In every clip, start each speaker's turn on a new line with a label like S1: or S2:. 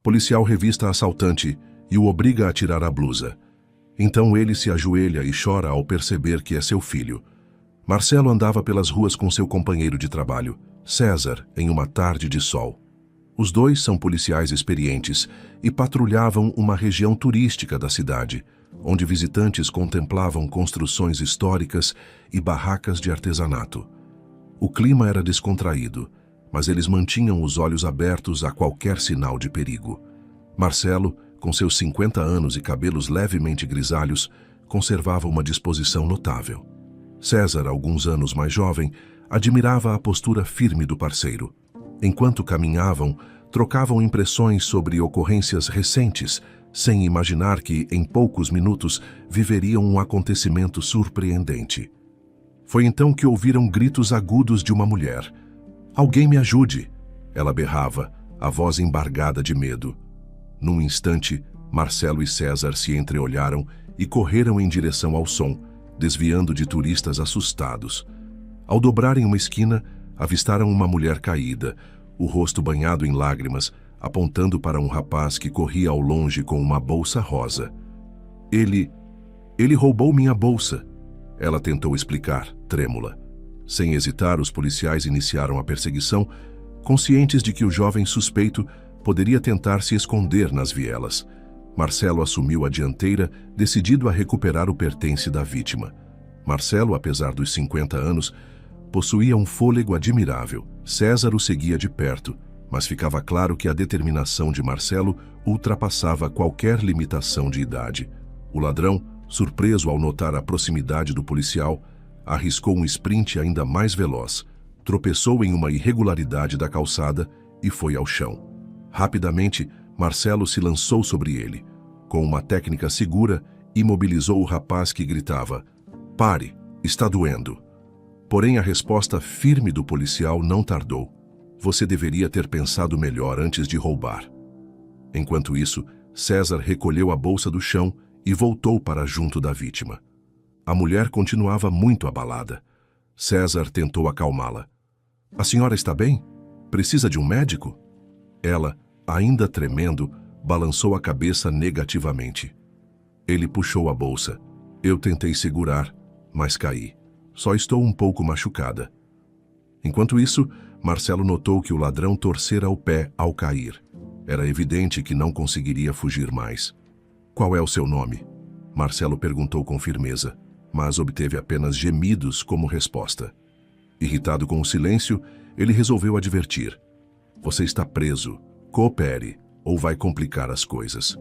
S1: Policial revista assaltante e o obriga a tirar a blusa. Então ele se ajoelha e chora ao perceber que é seu filho. Marcelo andava pelas ruas com seu companheiro de trabalho, César, em uma tarde de sol. Os dois são policiais experientes e patrulhavam uma região turística da cidade, onde visitantes contemplavam construções históricas e barracas de artesanato. O clima era descontraído, mas eles mantinham os olhos abertos a qualquer sinal de perigo. Marcelo, com seus 50 anos e cabelos levemente grisalhos, conservava uma disposição notável. César, alguns anos mais jovem, admirava a postura firme do parceiro. Enquanto caminhavam, trocavam impressões sobre ocorrências recentes, sem imaginar que, em poucos minutos, viveriam um acontecimento surpreendente. Foi então que ouviram gritos agudos de uma mulher. "Alguém me ajude!" Ela berrava, a voz embargada de medo. Num instante, Marcelo e César se entreolharam e correram em direção ao som, desviando de turistas assustados. Ao dobrarem uma esquina, avistaram uma mulher caída, o rosto banhado em lágrimas, apontando para um rapaz que corria ao longe com uma bolsa rosa. Ele roubou minha bolsa!" Ela tentou explicar, trêmula. Sem hesitar, os policiais iniciaram a perseguição, conscientes de que o jovem suspeito poderia tentar se esconder nas vielas. Marcelo assumiu a dianteira, decidido a recuperar o pertence da vítima. Marcelo, apesar dos 50 anos, possuía um fôlego admirável. César o seguia de perto, mas ficava claro que a determinação de Marcelo ultrapassava qualquer limitação de idade. O ladrão, surpreso ao notar a proximidade do policial, arriscou um sprint ainda mais veloz, tropeçou em uma irregularidade da calçada e foi ao chão. Rapidamente, Marcelo se lançou sobre ele. Com uma técnica segura, imobilizou o rapaz que gritava: "Pare, está doendo." Porém, a resposta firme do policial não tardou. "Você deveria ter pensado melhor antes de roubar." Enquanto isso, César recolheu a bolsa do chão e voltou para junto da vítima. A mulher continuava muito abalada. César tentou acalmá-la. "A senhora está bem? Precisa de um médico?" Ela, ainda tremendo, balançou a cabeça negativamente. Ele puxou a bolsa. "Eu tentei segurar, mas caí. Só estou um pouco machucada." Enquanto isso, Marcelo notou que o ladrão torcera o pé ao cair. Era evidente que não conseguiria fugir mais. "Qual é o seu nome?" Marcelo perguntou com firmeza, mas obteve apenas gemidos como resposta. Irritado com o silêncio, ele resolveu advertir: "Você está preso. Coopere, ou vai complicar as coisas."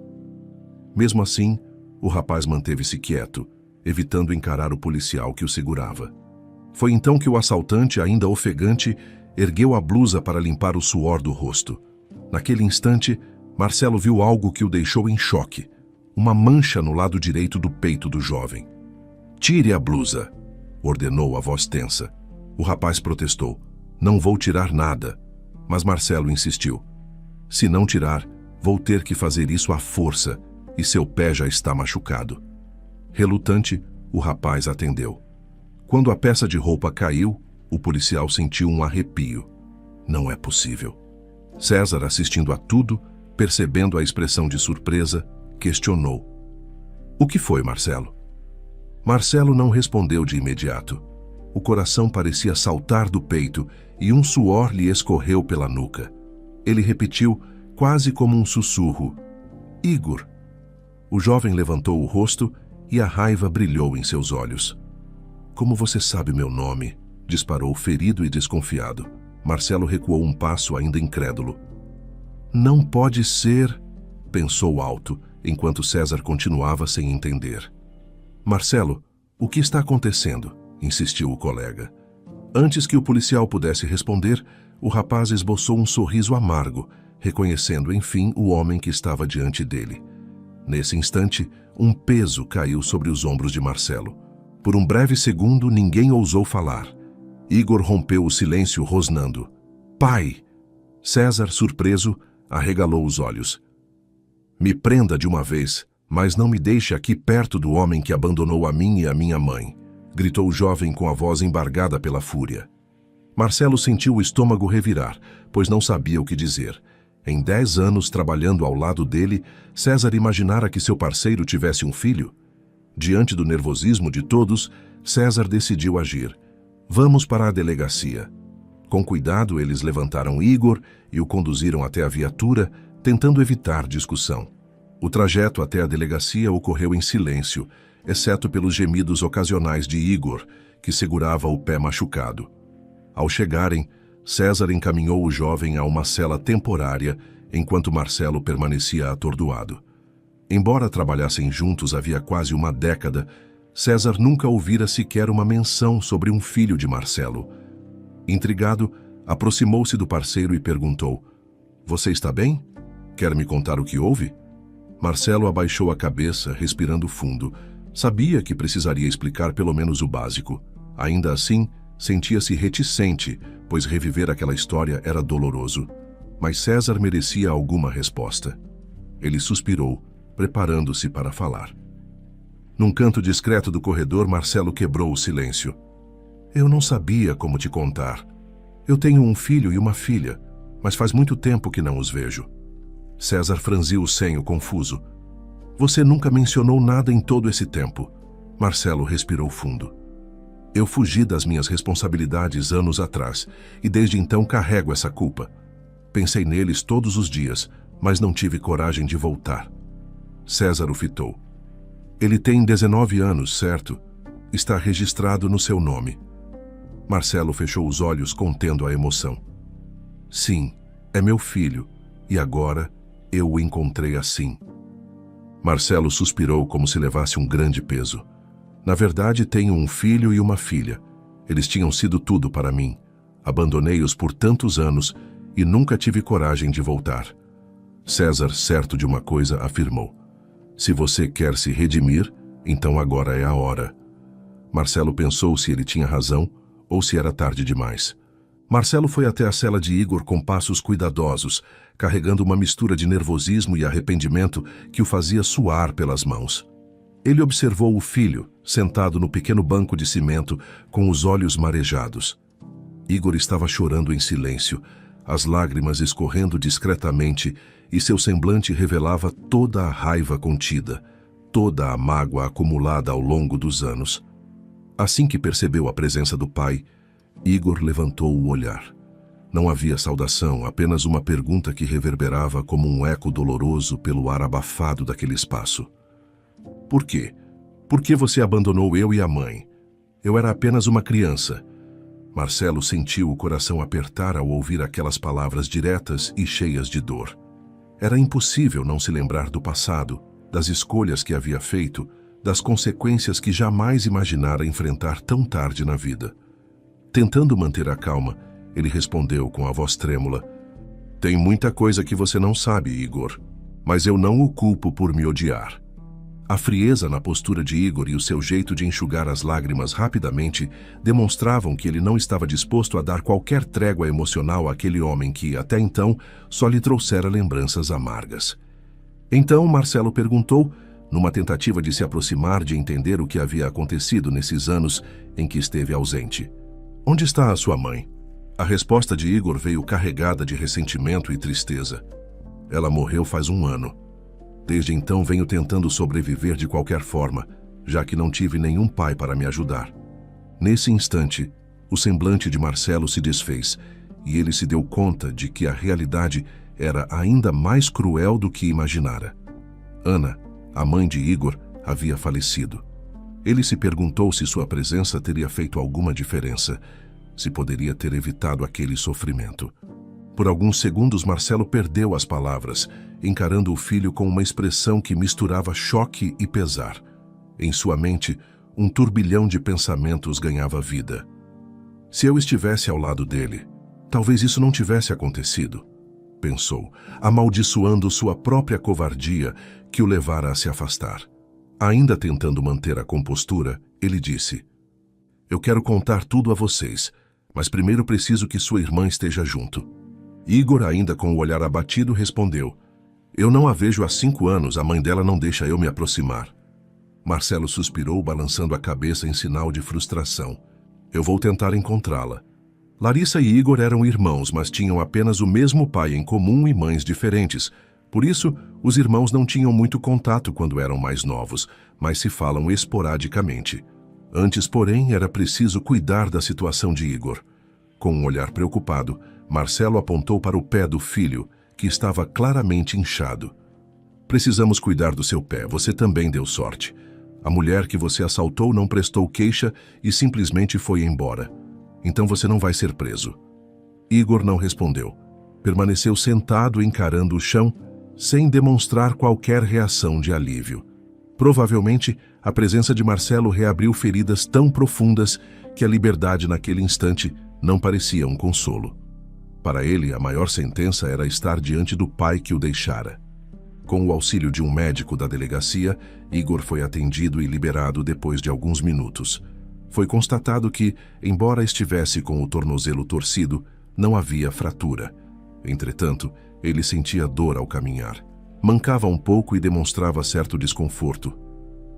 S1: Mesmo assim, o rapaz manteve-se quieto, evitando encarar o policial que o segurava. Foi então que o assaltante, ainda ofegante, ergueu a blusa para limpar o suor do rosto. Naquele instante, Marcelo viu algo que o deixou em choque: uma mancha no lado direito do peito do jovem. "Tire a blusa", ordenou a voz tensa. O rapaz protestou: "Não vou tirar nada." Mas Marcelo insistiu: "Se não tirar, vou ter que fazer isso à força, e seu pé já está machucado." Relutante, o rapaz atendeu. Quando a peça de roupa caiu, o policial sentiu um arrepio. Não é possível. César, assistindo a tudo, percebendo a expressão de surpresa, questionou: "O que foi, Marcelo?" Marcelo não respondeu de imediato. O coração parecia saltar do peito e um suor lhe escorreu pela nuca. Ele repetiu, quase como um sussurro: "Igor." O jovem levantou o rosto e a raiva brilhou em seus olhos. "Como você sabe meu nome?" disparou, ferido e desconfiado. Marcelo recuou um passo, ainda incrédulo. "Não pode ser", pensou alto, enquanto César continuava sem entender. "Marcelo, o que está acontecendo?" insistiu o colega. Antes que o policial pudesse responder, o rapaz esboçou um sorriso amargo, reconhecendo, enfim, o homem que estava diante dele. Nesse instante, um peso caiu sobre os ombros de Marcelo. Por um breve segundo, ninguém ousou falar. Igor rompeu o silêncio rosnando: "Pai!" César, surpreso, arregalou os olhos. "Me prenda de uma vez", Mas não me deixe aqui perto do homem que abandonou a mim e a minha mãe, gritou o jovem com a voz embargada pela fúria. Marcelo sentiu o estômago revirar, pois não sabia o que dizer. Em 10 anos trabalhando ao lado dele, César imaginara que seu parceiro tivesse um filho. Diante do nervosismo de todos, César decidiu agir. Vamos para a delegacia. Com cuidado, eles levantaram Igor e o conduziram até a viatura, tentando evitar discussão. O trajeto até a delegacia ocorreu em silêncio, exceto pelos gemidos ocasionais de Igor, que segurava o pé machucado. Ao chegarem, César encaminhou o jovem a uma cela temporária, enquanto Marcelo permanecia atordoado. Embora trabalhassem juntos havia quase uma década, César nunca ouvira sequer uma menção sobre um filho de Marcelo. Intrigado, aproximou-se do parceiro e perguntou: "Você está bem? Quer me contar o que houve?" Marcelo abaixou a cabeça, respirando fundo. Sabia que precisaria explicar pelo menos o básico. Ainda assim, sentia-se reticente, pois reviver aquela história era doloroso. Mas César merecia alguma resposta. Ele suspirou, preparando-se para falar. Num canto discreto do corredor, Marcelo quebrou o silêncio. "Eu não sabia como te contar. Eu tenho um filho e uma filha, mas faz muito tempo que não os vejo." César franziu o senho, confuso. "Você nunca mencionou nada em todo esse tempo." Marcelo respirou fundo. "Eu fugi das minhas responsabilidades anos atrás, e desde então carrego essa culpa. Pensei neles todos os dias, mas não tive coragem de voltar." César o fitou. "Ele tem 19 anos, certo? Está registrado no seu nome." Marcelo fechou os olhos, contendo a emoção. "Sim, é meu filho, e agora eu o encontrei assim." Marcelo suspirou como se levasse um grande peso. "Na verdade, tenho um filho e uma filha. Eles tinham sido tudo para mim. Abandonei-os por tantos anos e nunca tive coragem de voltar." César, certo de uma coisa, afirmou: "Se você quer se redimir, então agora é a hora." Marcelo pensou se ele tinha razão ou se era tarde demais. Marcelo foi até a cela de Igor com passos cuidadosos, carregando uma mistura de nervosismo e arrependimento que o fazia suar pelas mãos. Ele observou o filho, sentado no pequeno banco de cimento, com os olhos marejados. Igor estava chorando em silêncio, as lágrimas escorrendo discretamente, e seu semblante revelava toda a raiva contida, toda a mágoa acumulada ao longo dos anos. Assim que percebeu a presença do pai, Igor levantou o olhar. Não havia saudação, apenas uma pergunta que reverberava como um eco doloroso pelo ar abafado daquele espaço. "Por quê? Por que você abandonou eu e a mãe? Eu era apenas uma criança." Marcelo sentiu o coração apertar ao ouvir aquelas palavras diretas e cheias de dor. Era impossível não se lembrar do passado, das escolhas que havia feito, das consequências que jamais imaginara enfrentar tão tarde na vida. Tentando manter a calma, ele respondeu com a voz trêmula: "Tem muita coisa que você não sabe, Igor, mas eu não o culpo por me odiar." A frieza na postura de Igor e o seu jeito de enxugar as lágrimas rapidamente demonstravam que ele não estava disposto a dar qualquer trégua emocional àquele homem que, até então, só lhe trouxera lembranças amargas. Então Marcelo perguntou, numa tentativa de se aproximar de entender o que havia acontecido nesses anos em que esteve ausente: "Onde está a sua mãe?" A resposta de Igor veio carregada de ressentimento e tristeza. "Ela morreu faz 1 ano. Desde então venho tentando sobreviver de qualquer forma, já que não tive nenhum pai para me ajudar." Nesse instante, o semblante de Marcelo se desfez e ele se deu conta de que a realidade era ainda mais cruel do que imaginara. Ana, a mãe de Igor, havia falecido. Ele se perguntou se sua presença teria feito alguma diferença, se poderia ter evitado aquele sofrimento. Por alguns segundos, Marcelo perdeu as palavras, encarando o filho com uma expressão que misturava choque e pesar. Em sua mente, um turbilhão de pensamentos ganhava vida. Se eu estivesse ao lado dele, talvez isso não tivesse acontecido, pensou, amaldiçoando sua própria covardia que o levara a se afastar. Ainda tentando manter a compostura, ele disse: "Eu quero contar tudo a vocês, mas primeiro preciso que sua irmã esteja junto." Igor, ainda com o olhar abatido, respondeu: Eu não a vejo há 5 anos, a mãe dela não deixa eu me aproximar. Marcelo suspirou, balançando a cabeça em sinal de frustração. Eu vou tentar encontrá-la. Larissa e Igor eram irmãos, mas tinham apenas o mesmo pai em comum e mães diferentes. Por isso, os irmãos não tinham muito contato quando eram mais novos, mas se falam esporadicamente. Antes, porém, era preciso cuidar da situação de Igor. Com um olhar preocupado, Marcelo apontou para o pé do filho, que estava claramente inchado. Precisamos cuidar do seu pé, você também deu sorte. A mulher que você assaltou não prestou queixa e simplesmente foi embora. Então você não vai ser preso. Igor não respondeu. Permaneceu sentado encarando o chão, sem demonstrar qualquer reação de alívio. Provavelmente, a presença de Marcelo reabriu feridas tão profundas que a liberdade naquele instante não parecia um consolo. Para ele, a maior sentença era estar diante do pai que o deixara. Com o auxílio de um médico da delegacia, Igor foi atendido e liberado depois de alguns minutos. Foi constatado que, embora estivesse com o tornozelo torcido, não havia fratura. Entretanto, ele sentia dor ao caminhar. Mancava um pouco e demonstrava certo desconforto.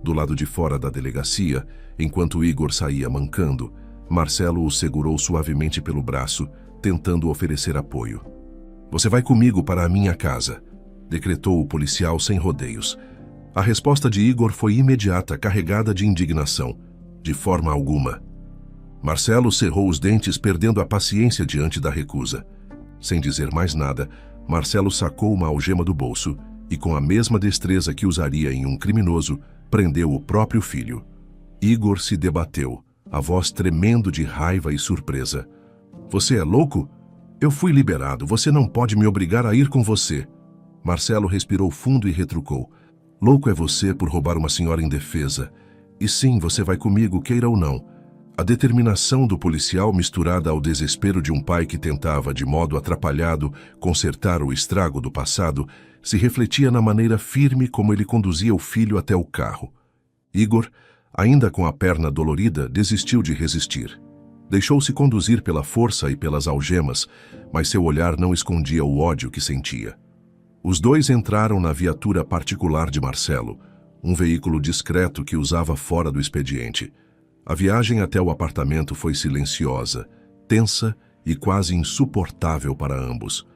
S1: Do lado de fora da delegacia, enquanto Igor saía mancando, Marcelo o segurou suavemente pelo braço, tentando oferecer apoio. "Você vai comigo para a minha casa", decretou o policial sem rodeios. A resposta de Igor foi imediata, carregada de indignação. De forma alguma. Marcelo cerrou os dentes, perdendo a paciência diante da recusa. Sem dizer mais nada, Marcelo sacou uma algema do bolso e, com a mesma destreza que usaria em um criminoso, prendeu o próprio filho. Igor se debateu, a voz tremendo de raiva e surpresa. "Você é louco? Eu fui liberado, você não pode me obrigar a ir com você." Marcelo respirou fundo e retrucou. "Louco é você por roubar uma senhora indefesa. E sim, você vai comigo, queira ou não." A determinação do policial, misturada ao desespero de um pai que tentava, de modo atrapalhado, consertar o estrago do passado, se refletia na maneira firme como ele conduzia o filho até o carro. Igor, ainda com a perna dolorida, desistiu de resistir. Deixou-se conduzir pela força e pelas algemas, mas seu olhar não escondia o ódio que sentia. Os dois entraram na viatura particular de Marcelo, um veículo discreto que usava fora do expediente. A viagem até o apartamento foi silenciosa, tensa e quase insuportável para ambos.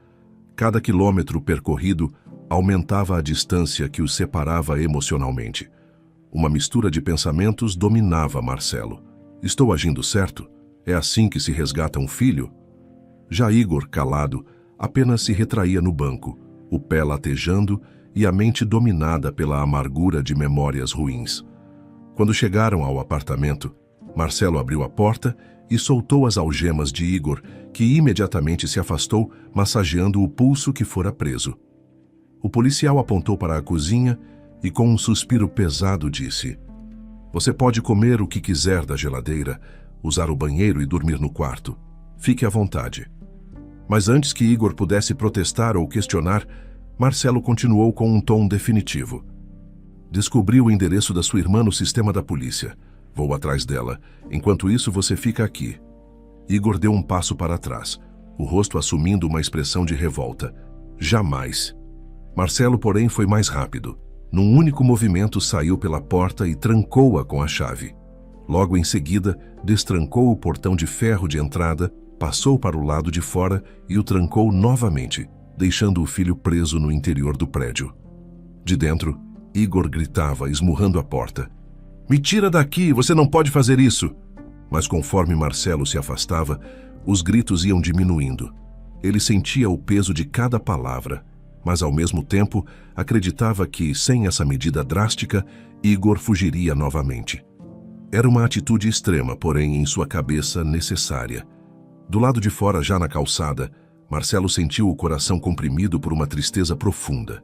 S1: Cada quilômetro percorrido aumentava a distância que os separava emocionalmente. Uma mistura de pensamentos dominava Marcelo. "Estou agindo certo? É assim que se resgata um filho?" Já Igor, calado, apenas se retraía no banco, o pé latejando e a mente dominada pela amargura de memórias ruins. Quando chegaram ao apartamento, Marcelo abriu a porta e soltou as algemas de Igor, que imediatamente se afastou, massageando o pulso que fora preso. O policial apontou para a cozinha e, com um suspiro pesado, disse: "Você pode comer o que quiser da geladeira, usar o banheiro e dormir no quarto. Fique à vontade." Mas antes que Igor pudesse protestar ou questionar, Marcelo continuou com um tom definitivo. "Descobri o endereço da sua irmã no sistema da polícia. Vou atrás dela. Enquanto isso, você fica aqui." Igor deu um passo para trás, o rosto assumindo uma expressão de revolta. "Jamais." Marcelo, porém, foi mais rápido. Num único movimento, saiu pela porta e trancou-a com a chave. Logo em seguida, destrancou o portão de ferro de entrada, passou para o lado de fora e o trancou novamente, deixando o filho preso no interior do prédio. De dentro, Igor gritava, esmurrando a porta: "Me tira daqui, você não pode fazer isso!" Mas conforme Marcelo se afastava, os gritos iam diminuindo. Ele sentia o peso de cada palavra, mas ao mesmo tempo acreditava que, sem essa medida drástica, Igor fugiria novamente. Era uma atitude extrema, porém em sua cabeça necessária. Do lado de fora, já na calçada, Marcelo sentiu o coração comprimido por uma tristeza profunda.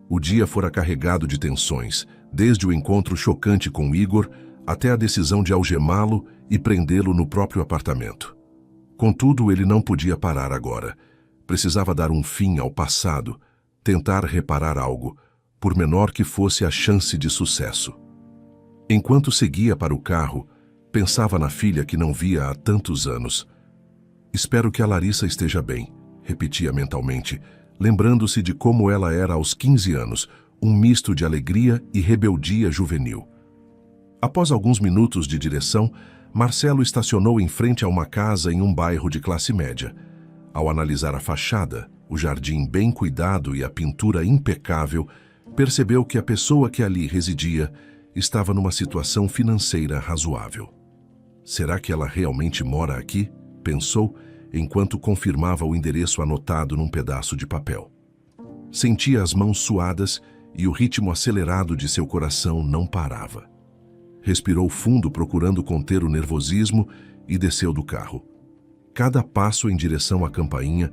S1: O dia fora carregado de tensões, desde o encontro chocante com Igor até a decisão de algemá-lo e prendê-lo no próprio apartamento. Contudo, ele não podia parar agora. Precisava dar um fim ao passado, tentar reparar algo, por menor que fosse a chance de sucesso. Enquanto seguia para o carro, pensava na filha que não via há tantos anos. "Espero que a Larissa esteja bem", repetia mentalmente, lembrando-se de como ela era aos 15 anos, um misto de alegria e rebeldia juvenil. Após alguns minutos de direção, Marcelo estacionou em frente a uma casa em um bairro de classe média. Ao analisar a fachada, o jardim bem cuidado e a pintura impecável, percebeu que a pessoa que ali residia estava numa situação financeira razoável. Será que ela realmente mora aqui? Pensou, enquanto confirmava o endereço anotado num pedaço de papel. Sentia as mãos suadas e o ritmo acelerado de seu coração não parava. Respirou fundo procurando conter o nervosismo e desceu do carro. Cada passo em direção à campainha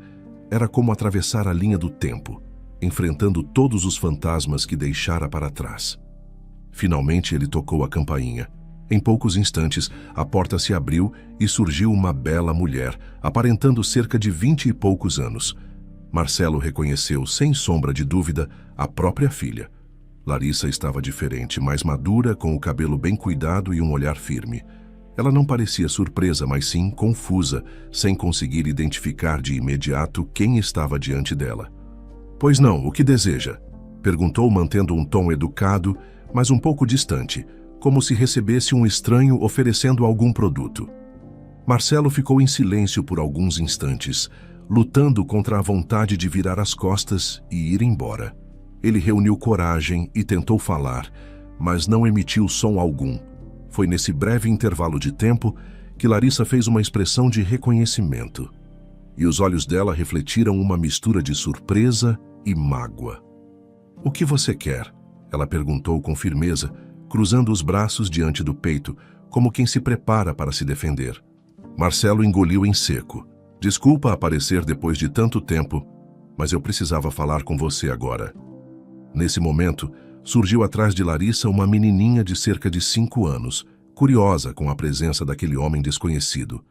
S1: era como atravessar a linha do tempo, enfrentando todos os fantasmas que deixara para trás. Finalmente ele tocou a campainha. Em poucos instantes, a porta se abriu e surgiu uma bela mulher, aparentando cerca de 20 e poucos anos. Marcelo reconheceu, sem sombra de dúvida, a própria filha. Larissa estava diferente, mais madura, com o cabelo bem cuidado e um olhar firme. Ela não parecia surpresa, mas sim confusa, sem conseguir identificar de imediato quem estava diante dela. "Pois não, o que deseja?" perguntou, mantendo um tom educado, mas um pouco distante, como se recebesse um estranho oferecendo algum produto. Marcelo ficou em silêncio por alguns instantes, lutando contra a vontade de virar as costas e ir embora. Ele reuniu coragem e tentou falar, mas não emitiu som algum. Foi nesse breve intervalo de tempo que Larissa fez uma expressão de reconhecimento. E os olhos dela refletiram uma mistura de surpresa e mágoa. "O que você quer?" ela perguntou com firmeza, cruzando os braços diante do peito, como quem se prepara para se defender. Marcelo engoliu em seco. "Desculpa aparecer depois de tanto tempo, mas eu precisava falar com você agora." Nesse momento, surgiu atrás de Larissa uma menininha de cerca de 5 anos, curiosa com a presença daquele homem desconhecido.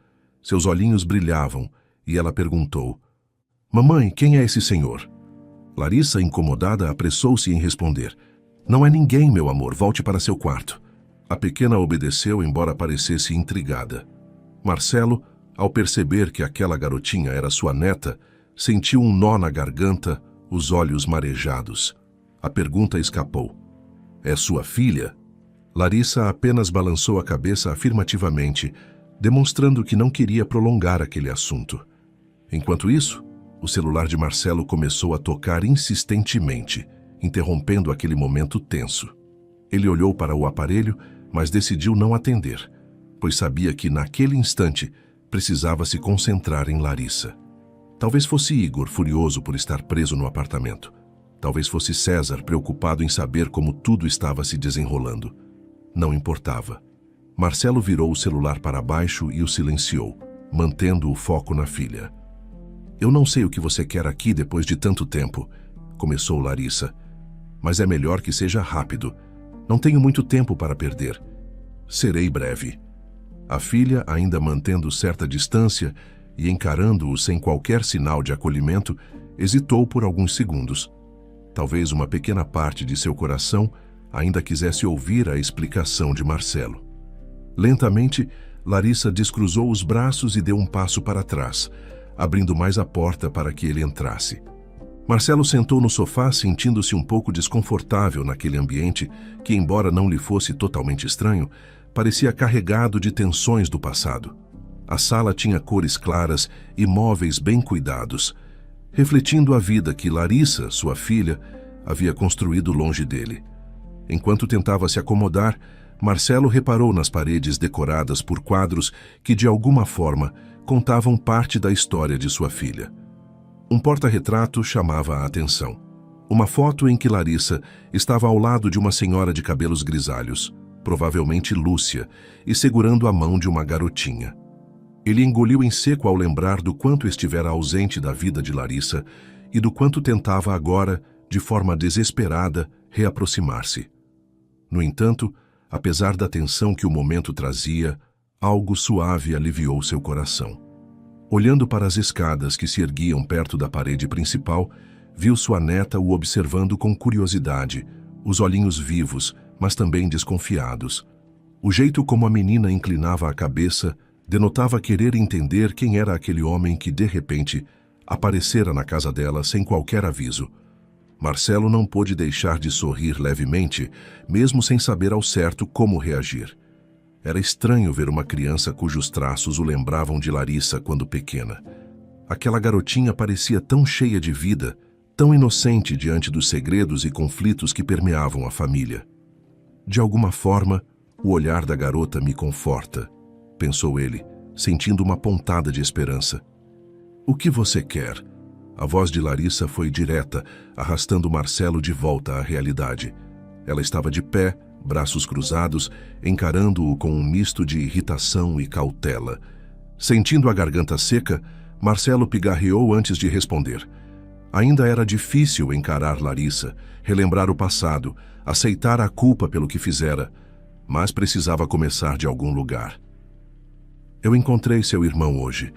S1: Seus olhinhos brilhavam e ela perguntou: "Mamãe, quem é esse senhor?" Larissa, incomodada, apressou-se em responder: "Não é ninguém, meu amor, volte para seu quarto." A pequena obedeceu, embora parecesse intrigada. Marcelo, ao perceber que aquela garotinha era sua neta, sentiu um nó na garganta, os olhos marejados. A pergunta escapou: "É sua filha?" Larissa apenas balançou a cabeça afirmativamente, demonstrando que não queria prolongar aquele assunto. Enquanto isso, o celular de Marcelo começou a tocar insistentemente, interrompendo aquele momento tenso. Ele olhou para o aparelho, mas decidiu não atender, pois sabia que, naquele instante, precisava se concentrar em Larissa. Talvez fosse Igor, furioso por estar preso no apartamento. Talvez fosse César, preocupado em saber como tudo estava se desenrolando. Não importava. Marcelo virou o celular para baixo e o silenciou, mantendo o foco na filha. "Eu não sei o que você quer aqui depois de tanto tempo", começou Larissa. "Mas é melhor que seja rápido. Não tenho muito tempo para perder. Serei breve." A filha, ainda mantendo certa distância e encarando-o sem qualquer sinal de acolhimento, hesitou por alguns segundos. Talvez uma pequena parte de seu coração ainda quisesse ouvir a explicação de Marcelo. Lentamente, Larissa descruzou os braços e deu um passo para trás, abrindo mais a porta para que ele entrasse. Marcelo sentou no sofá, sentindo-se um pouco desconfortável naquele ambiente que, embora não lhe fosse totalmente estranho, parecia carregado de tensões do passado. A sala tinha cores claras e móveis bem cuidados, refletindo a vida que Larissa, sua filha, havia construído longe dele. Enquanto tentava se acomodar, Marcelo reparou nas paredes decoradas por quadros que, de alguma forma, contavam parte da história de sua filha. Um porta-retrato chamava a atenção. Uma foto em que Larissa estava ao lado de uma senhora de cabelos grisalhos, provavelmente Lúcia, e segurando a mão de uma garotinha. Ele engoliu em seco ao lembrar do quanto estivera ausente da vida de Larissa e do quanto tentava agora, de forma desesperada, reaproximar-se. No entanto, apesar da tensão que o momento trazia, algo suave aliviou seu coração. Olhando para as escadas que se erguiam perto da parede principal, viu sua neta o observando com curiosidade, os olhinhos vivos, mas também desconfiados. O jeito como a menina inclinava a cabeça denotava querer entender quem era aquele homem que, de repente, aparecera na casa dela sem qualquer aviso. Marcelo não pôde deixar de sorrir levemente, mesmo sem saber ao certo como reagir. Era estranho ver uma criança cujos traços o lembravam de Larissa quando pequena. Aquela garotinha parecia tão cheia de vida, tão inocente diante dos segredos e conflitos que permeavam a família. De alguma forma, o olhar da garota me conforta, pensou ele, sentindo uma pontada de esperança. O que você quer? A voz de Larissa foi direta, arrastando Marcelo de volta à realidade. Ela estava de pé, braços cruzados, encarando-o com um misto de irritação e cautela. Sentindo a garganta seca, Marcelo pigarreou antes de responder. Ainda era difícil encarar Larissa, relembrar o passado, aceitar a culpa pelo que fizera, mas precisava começar de algum lugar. Eu encontrei seu irmão hoje.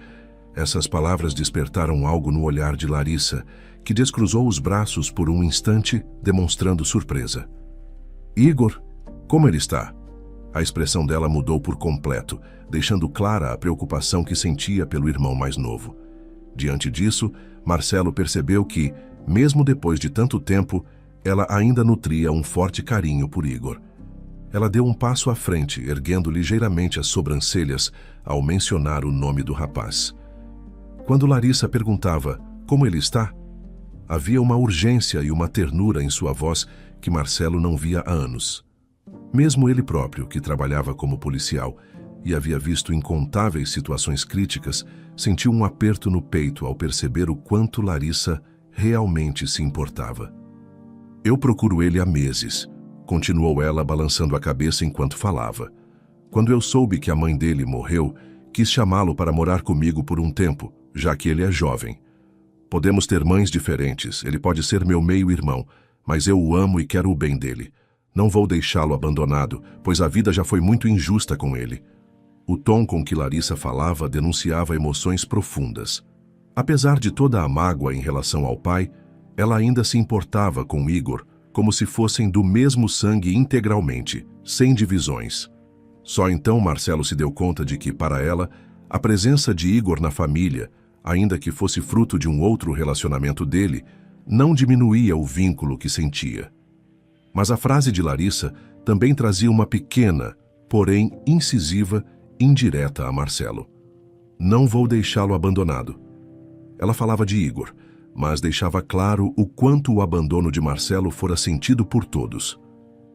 S1: Essas palavras despertaram algo no olhar de Larissa, que descruzou os braços por um instante, demonstrando surpresa. Igor, como ele está? A expressão dela mudou por completo, deixando clara a preocupação que sentia pelo irmão mais novo. Diante disso, Marcelo percebeu que, mesmo depois de tanto tempo, ela ainda nutria um forte carinho por Igor. Ela deu um passo à frente, erguendo ligeiramente as sobrancelhas ao mencionar o nome do rapaz. Quando Larissa perguntava como ele está, havia uma urgência e uma ternura em sua voz que Marcelo não via há anos. Mesmo ele próprio, que trabalhava como policial e havia visto incontáveis situações críticas, sentiu um aperto no peito ao perceber o quanto Larissa realmente se importava. Eu procuro ele há meses, continuou ela balançando a cabeça enquanto falava. Quando eu soube que a mãe dele morreu, quis chamá-lo para morar comigo por um tempo, já que ele é jovem. Podemos ter mães diferentes, ele pode ser meu meio-irmão, mas eu o amo e quero o bem dele. Não vou deixá-lo abandonado, pois a vida já foi muito injusta com ele. O tom com que Larissa falava denunciava emoções profundas. Apesar de toda a mágoa em relação ao pai, ela ainda se importava com Igor, como se fossem do mesmo sangue integralmente, sem divisões. Só então Marcelo se deu conta de que, para ela, a presença de Igor na família, ainda que fosse fruto de um outro relacionamento dele, não diminuía o vínculo que sentia. Mas a frase de Larissa também trazia uma pequena, porém incisiva, indireta a Marcelo. Não vou deixá-lo abandonado. Ela falava de Igor, mas deixava claro o quanto o abandono de Marcelo fora sentido por todos.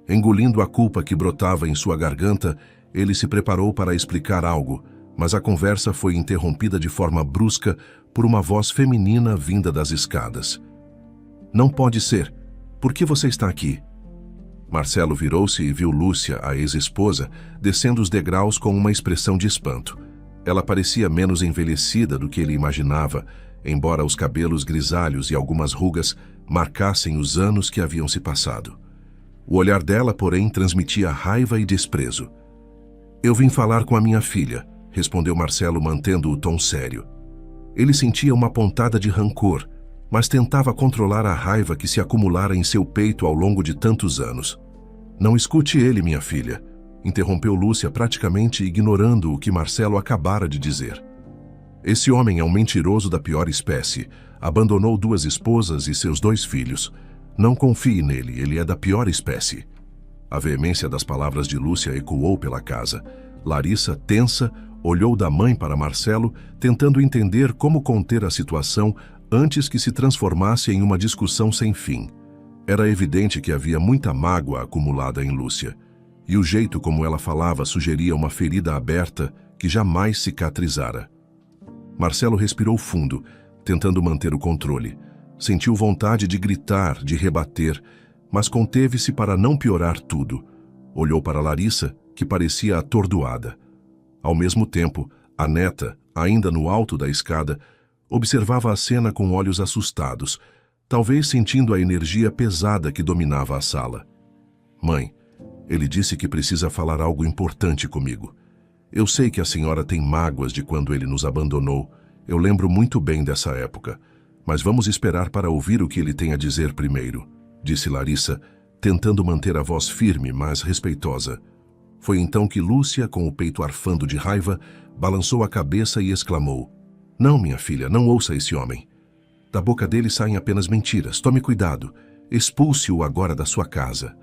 S1: Engolindo a culpa que brotava em sua garganta, ele se preparou para explicar algo, mas a conversa foi interrompida de forma brusca por uma voz feminina vinda das escadas. Não pode ser. Por que você está aqui? Marcelo virou-se e viu Lúcia, a ex-esposa, descendo os degraus com uma expressão de espanto. Ela parecia menos envelhecida do que ele imaginava, embora os cabelos grisalhos e algumas rugas marcassem os anos que haviam se passado. O olhar dela, porém, transmitia raiva e desprezo. Eu vim falar com a minha filha, respondeu Marcelo, mantendo o tom sério. Ele sentia uma pontada de rancor, mas tentava controlar a raiva que se acumulara em seu peito ao longo de tantos anos. Não escute ele, minha filha, interrompeu Lúcia, praticamente ignorando o que Marcelo acabara de dizer. Esse homem é um mentiroso da pior espécie. Abandonou 2 esposas e seus 2 filhos. Não confie nele, ele é da pior espécie. A veemência das palavras de Lúcia ecoou pela casa. Larissa, tensa, olhou da mãe para Marcelo, tentando entender como conter a situação antes que se transformasse em uma discussão sem fim. Era evidente que havia muita mágoa acumulada em Lúcia, e o jeito como ela falava sugeria uma ferida aberta que jamais cicatrizara. Marcelo respirou fundo, tentando manter o controle. Sentiu vontade de gritar, de rebater, mas conteve-se para não piorar tudo. Olhou para Larissa, que parecia atordoada. Ao mesmo tempo, a neta, ainda no alto da escada, observava a cena com olhos assustados, talvez sentindo a energia pesada que dominava a sala. Mãe, ele disse que precisa falar algo importante comigo. Eu sei que a senhora tem mágoas de quando ele nos abandonou. Eu lembro muito bem dessa época. Mas vamos esperar para ouvir o que ele tem a dizer primeiro, disse Larissa, tentando manter a voz firme, mas respeitosa. Foi então que Lúcia, com o peito arfando de raiva, balançou a cabeça e exclamou: Não, minha filha, não ouça esse homem. Da boca dele saem apenas mentiras. Tome cuidado. Expulse-o agora da sua casa.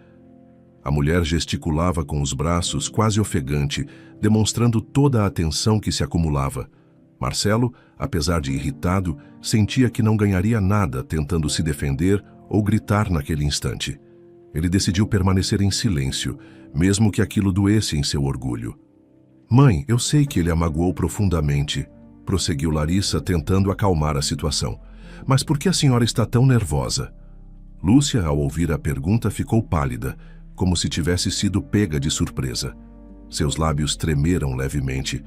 S1: A mulher gesticulava com os braços, quase ofegante, demonstrando toda a atenção que se acumulava. Marcelo, apesar de irritado, sentia que não ganharia nada tentando se defender ou gritar naquele instante. Ele decidiu permanecer em silêncio, mesmo que aquilo doesse em seu orgulho. Mãe, eu sei que ele a magoou profundamente, prosseguiu Larissa, tentando acalmar a situação. Mas por que a senhora está tão nervosa? Lúcia, ao ouvir a pergunta, ficou pálida, como se tivesse sido pega de surpresa. Seus lábios tremeram levemente,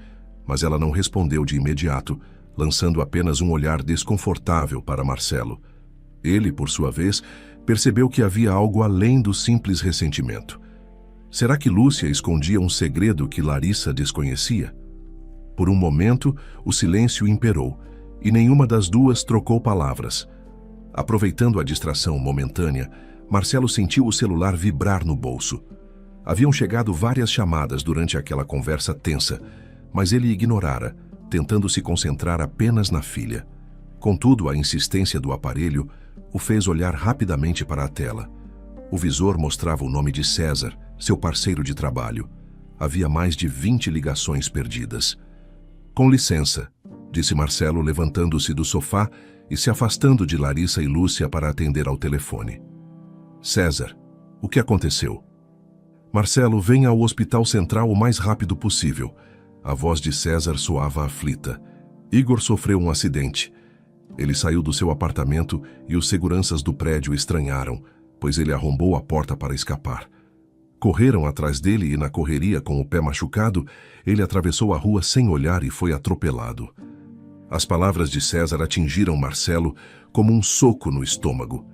S1: mas ela não respondeu de imediato, lançando apenas um olhar desconfortável para Marcelo. Ele, por sua vez, percebeu que havia algo além do simples ressentimento. Será que Lúcia escondia um segredo que Larissa desconhecia? Por um momento, o silêncio imperou, e nenhuma das duas trocou palavras. Aproveitando a distração momentânea, Marcelo sentiu o celular vibrar no bolso. Haviam chegado várias chamadas durante aquela conversa tensa, mas ele ignorara, tentando se concentrar apenas na filha. Contudo, a insistência do aparelho o fez olhar rapidamente para a tela. O visor mostrava o nome de César, seu parceiro de trabalho. Havia mais de 20 ligações perdidas. Com licença, disse Marcelo, levantando-se do sofá e se afastando de Larissa e Lúcia para atender ao telefone. César, o que aconteceu? Marcelo, venha ao Hospital Central o mais rápido possível. A voz de César soava aflita. Igor sofreu um acidente. Ele saiu do seu apartamento e os seguranças do prédio estranharam, pois ele arrombou a porta para escapar. Correram atrás dele e, na correria, com o pé machucado, ele atravessou a rua sem olhar e foi atropelado. As palavras de César atingiram Marcelo como um soco no estômago.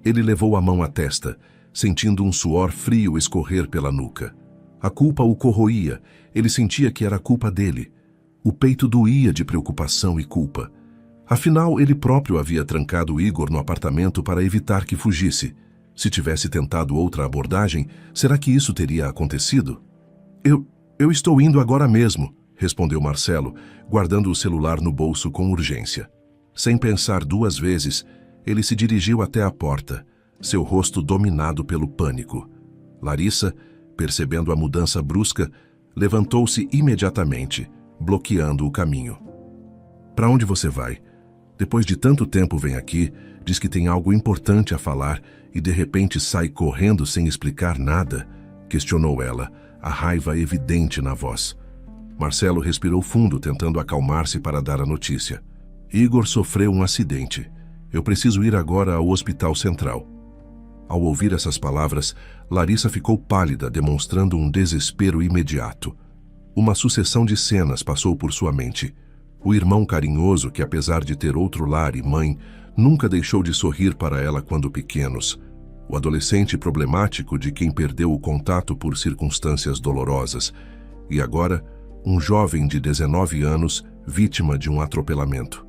S1: Ele levou a mão à testa, sentindo um suor frio escorrer pela nuca. A culpa o corroía, ele sentia que era culpa dele. O peito doía de preocupação e culpa. Afinal, ele próprio havia trancado Igor no apartamento para evitar que fugisse. Se tivesse tentado outra abordagem, será que isso teria acontecido? Eu estou indo agora mesmo, respondeu Marcelo, guardando o celular no bolso com urgência. Sem pensar duas vezes, ele se dirigiu até a porta, seu rosto dominado pelo pânico. Larissa, percebendo a mudança brusca, levantou-se imediatamente, bloqueando o caminho. Para onde você vai? Depois de tanto tempo vem aqui, diz que tem algo importante a falar e de repente sai correndo sem explicar nada, questionou ela, a raiva evidente na voz. Marcelo respirou fundo, tentando acalmar-se para dar a notícia. Igor sofreu um acidente. Eu preciso ir agora ao Hospital Central. Ao ouvir essas palavras, Larissa ficou pálida, demonstrando um desespero imediato. Uma sucessão de cenas passou por sua mente. O irmão carinhoso, que apesar de ter outro lar e mãe, nunca deixou de sorrir para ela quando pequenos. O adolescente problemático de quem perdeu o contato por circunstâncias dolorosas. E agora, um jovem de 19 anos, vítima de um atropelamento.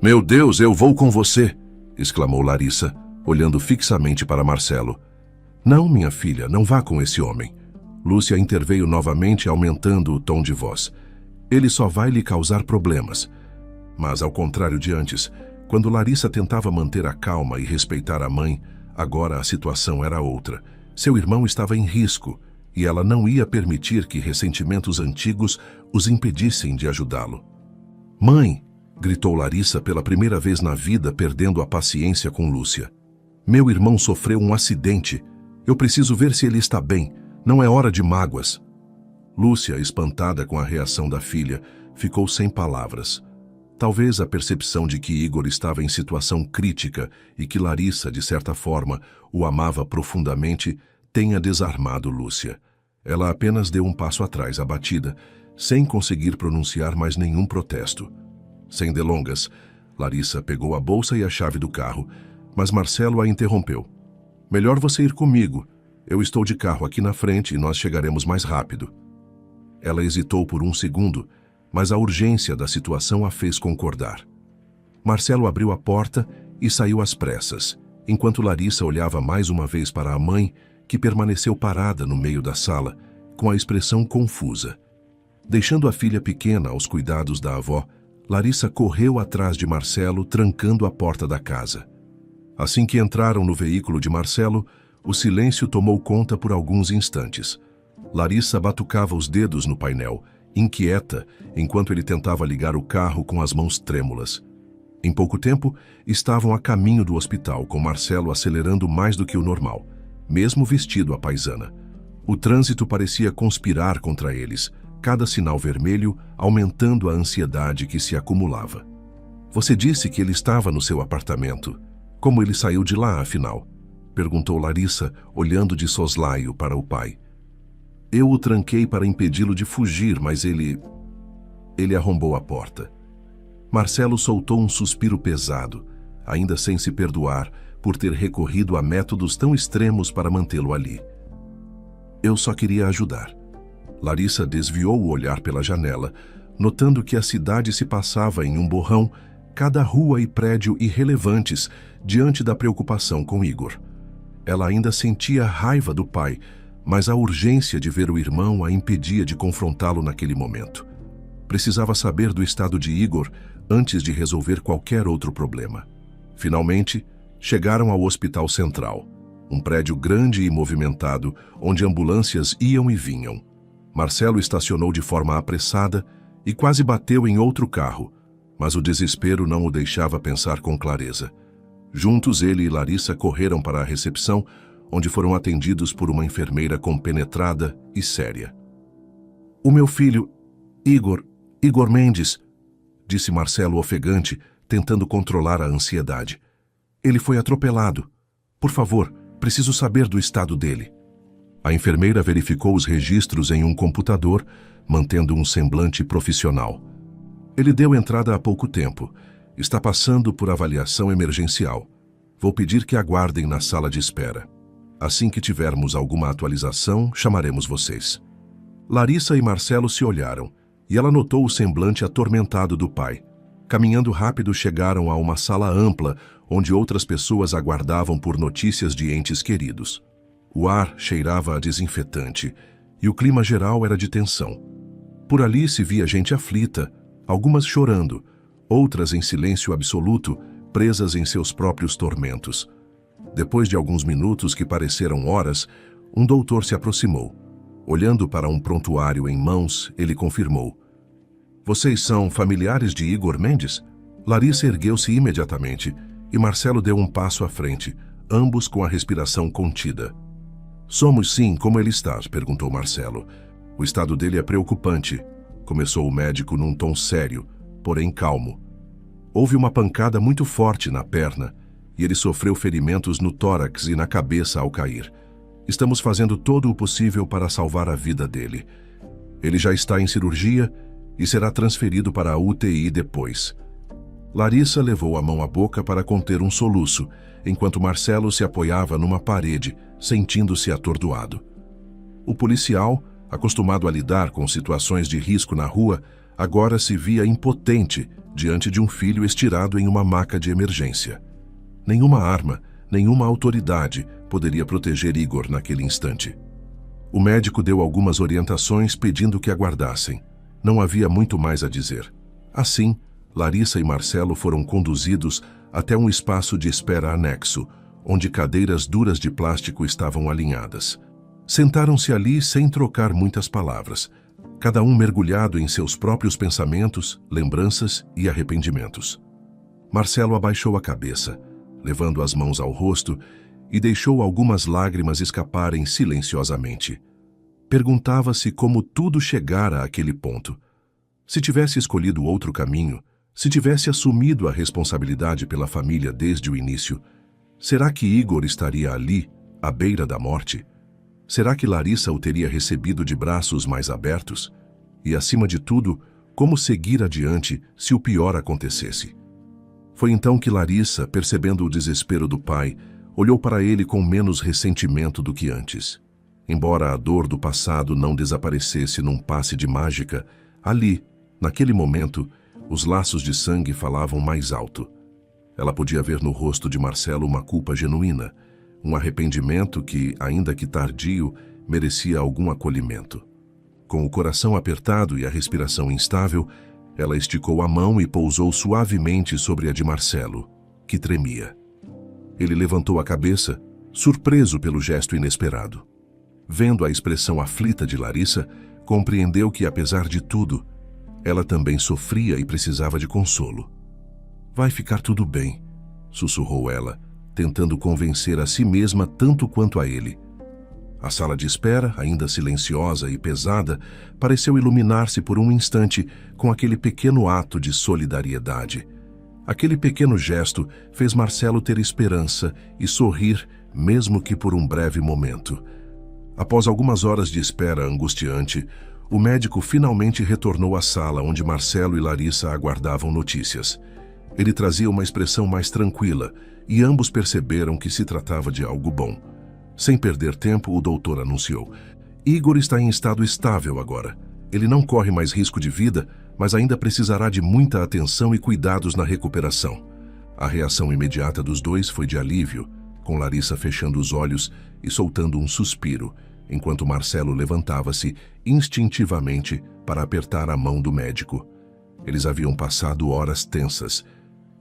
S1: Meu Deus, eu vou com você! Exclamou Larissa, olhando fixamente para Marcelo. Não, minha filha, não vá com esse homem. Lúcia interveio novamente, aumentando o tom de voz. Ele só vai lhe causar problemas. Mas, ao contrário de antes, quando Larissa tentava manter a calma e respeitar a mãe, agora a situação era outra. Seu irmão estava em risco, e ela não ia permitir que ressentimentos antigos os impedissem de ajudá-lo. Mãe! Gritou Larissa pela primeira vez na vida, perdendo a paciência com Lúcia. Meu irmão sofreu um acidente. Eu preciso ver se ele está bem. Não é hora de mágoas. Lúcia, espantada com a reação da filha, ficou sem palavras. Talvez a percepção de que Igor estava em situação crítica e que Larissa, de certa forma, o amava profundamente, tenha desarmado Lúcia. Ela apenas deu um passo atrás, abatida, sem conseguir pronunciar mais nenhum protesto. Sem delongas, Larissa pegou a bolsa e a chave do carro, mas Marcelo a interrompeu. Melhor você ir comigo. Eu estou de carro aqui na frente e nós chegaremos mais rápido. Ela hesitou por um segundo, mas a urgência da situação a fez concordar. Marcelo abriu a porta e saiu às pressas, enquanto Larissa olhava mais uma vez para a mãe, que permaneceu parada no meio da sala, com a expressão confusa. Deixando a filha pequena aos cuidados da avó, Larissa correu atrás de Marcelo, trancando a porta da casa. Assim que entraram no veículo de Marcelo, o silêncio tomou conta por alguns instantes. Larissa batucava os dedos no painel, inquieta, enquanto ele tentava ligar o carro com as mãos trêmulas. Em pouco tempo, estavam a caminho do hospital, com Marcelo acelerando mais do que o normal, mesmo vestido à paisana. O trânsito parecia conspirar contra eles, cada sinal vermelho aumentando a ansiedade que se acumulava. Você disse que ele estava no seu apartamento. Como ele saiu de lá, afinal? Perguntou Larissa, olhando de soslaio para o pai. Eu o tranquei para impedi-lo de fugir, mas ele arrombou a porta. Marcelo soltou um suspiro pesado, ainda sem se perdoar por ter recorrido a métodos tão extremos para mantê-lo ali. Eu só queria ajudar. Larissa desviou o olhar pela janela, notando que a cidade se passava em um borrão, cada rua e prédio irrelevantes diante da preocupação com Igor. Ela ainda sentia raiva do pai, mas a urgência de ver o irmão a impedia de confrontá-lo naquele momento. Precisava saber do estado de Igor antes de resolver qualquer outro problema. Finalmente, chegaram ao Hospital Central, um prédio grande e movimentado, onde ambulâncias iam e vinham. Marcelo estacionou de forma apressada e quase bateu em outro carro, mas o desespero não o deixava pensar com clareza. Juntos, ele e Larissa correram para a recepção, onde foram atendidos por uma enfermeira compenetrada e séria. O meu filho, Igor Mendes, disse Marcelo ofegante, tentando controlar a ansiedade. Ele foi atropelado. Por favor, preciso saber do estado dele. A enfermeira verificou os registros em um computador, mantendo um semblante profissional. Ele deu entrada há pouco tempo. Está passando por avaliação emergencial. Vou pedir que aguardem na sala de espera. Assim que tivermos alguma atualização, chamaremos vocês. Larissa e Marcelo se olharam, e ela notou o semblante atormentado do pai. Caminhando rápido, chegaram a uma sala ampla, onde outras pessoas aguardavam por notícias de entes queridos. O ar cheirava a desinfetante, e o clima geral era de tensão. Por ali se via gente aflita, algumas chorando, outras em silêncio absoluto, presas em seus próprios tormentos. Depois de alguns minutos que pareceram horas, um doutor se aproximou. Olhando para um prontuário em mãos, ele confirmou. Vocês são familiares de Igor Mendes? Larissa ergueu-se imediatamente e Marcelo deu um passo à frente, ambos com a respiração contida. Somos sim, como ele está? Perguntou Marcelo. O estado dele é preocupante, começou o médico num tom sério, porém calmo. Houve uma pancada muito forte na perna e ele sofreu ferimentos no tórax e na cabeça ao cair. Estamos fazendo todo o possível para salvar a vida dele. Ele já está em cirurgia e será transferido para a UTI depois. Larissa levou a mão à boca para conter um soluço, enquanto Marcelo se apoiava numa parede, sentindo-se atordoado. O policial, acostumado a lidar com situações de risco na rua, agora se via impotente diante de um filho estirado em uma maca de emergência. Nenhuma arma, nenhuma autoridade poderia proteger Igor naquele instante. O médico deu algumas orientações pedindo que aguardassem. Não havia muito mais a dizer. Assim, Larissa e Marcelo foram conduzidos até um espaço de espera anexo, onde cadeiras duras de plástico estavam alinhadas. Sentaram-se ali sem trocar muitas palavras, cada um mergulhado em seus próprios pensamentos, lembranças e arrependimentos. Marcelo abaixou a cabeça, levando as mãos ao rosto, e deixou algumas lágrimas escaparem silenciosamente. Perguntava-se como tudo chegara àquele ponto. Se tivesse escolhido outro caminho, se tivesse assumido a responsabilidade pela família desde o início, será que Igor estaria ali, à beira da morte? Será que Larissa o teria recebido de braços mais abertos? E, acima de tudo, como seguir adiante se o pior acontecesse? Foi então que Larissa, percebendo o desespero do pai, olhou para ele com menos ressentimento do que antes. Embora a dor do passado não desaparecesse num passe de mágica, ali, naquele momento, os laços de sangue falavam mais alto. Ela podia ver no rosto de Marcelo uma culpa genuína, um arrependimento que, ainda que tardio, merecia algum acolhimento. Com o coração apertado e a respiração instável, Ela esticou a mão e pousou suavemente sobre a de Marcelo, que tremia. Ele levantou a cabeça, surpreso pelo gesto inesperado. Vendo a expressão aflita de Larissa, compreendeu que, apesar de tudo, ela também sofria e precisava de consolo. "Vai ficar tudo bem", sussurrou ela, tentando convencer a si mesma tanto quanto a ele. A sala de espera, ainda silenciosa e pesada, pareceu iluminar-se por um instante com aquele pequeno ato de solidariedade. Aquele pequeno gesto fez Marcelo ter esperança e sorrir, mesmo que por um breve momento. Após algumas horas de espera angustiante, o médico finalmente retornou à sala onde Marcelo e Larissa aguardavam notícias. Ele trazia uma expressão mais tranquila e ambos perceberam que se tratava de algo bom. Sem perder tempo, o doutor anunciou: "Igor está em estado estável agora. Ele não corre mais risco de vida, mas ainda precisará de muita atenção e cuidados na recuperação." A reação imediata dos dois foi de alívio, com Larissa fechando os olhos e soltando um suspiro, enquanto Marcelo levantava-se instintivamente para apertar a mão do médico. Eles haviam passado horas tensas,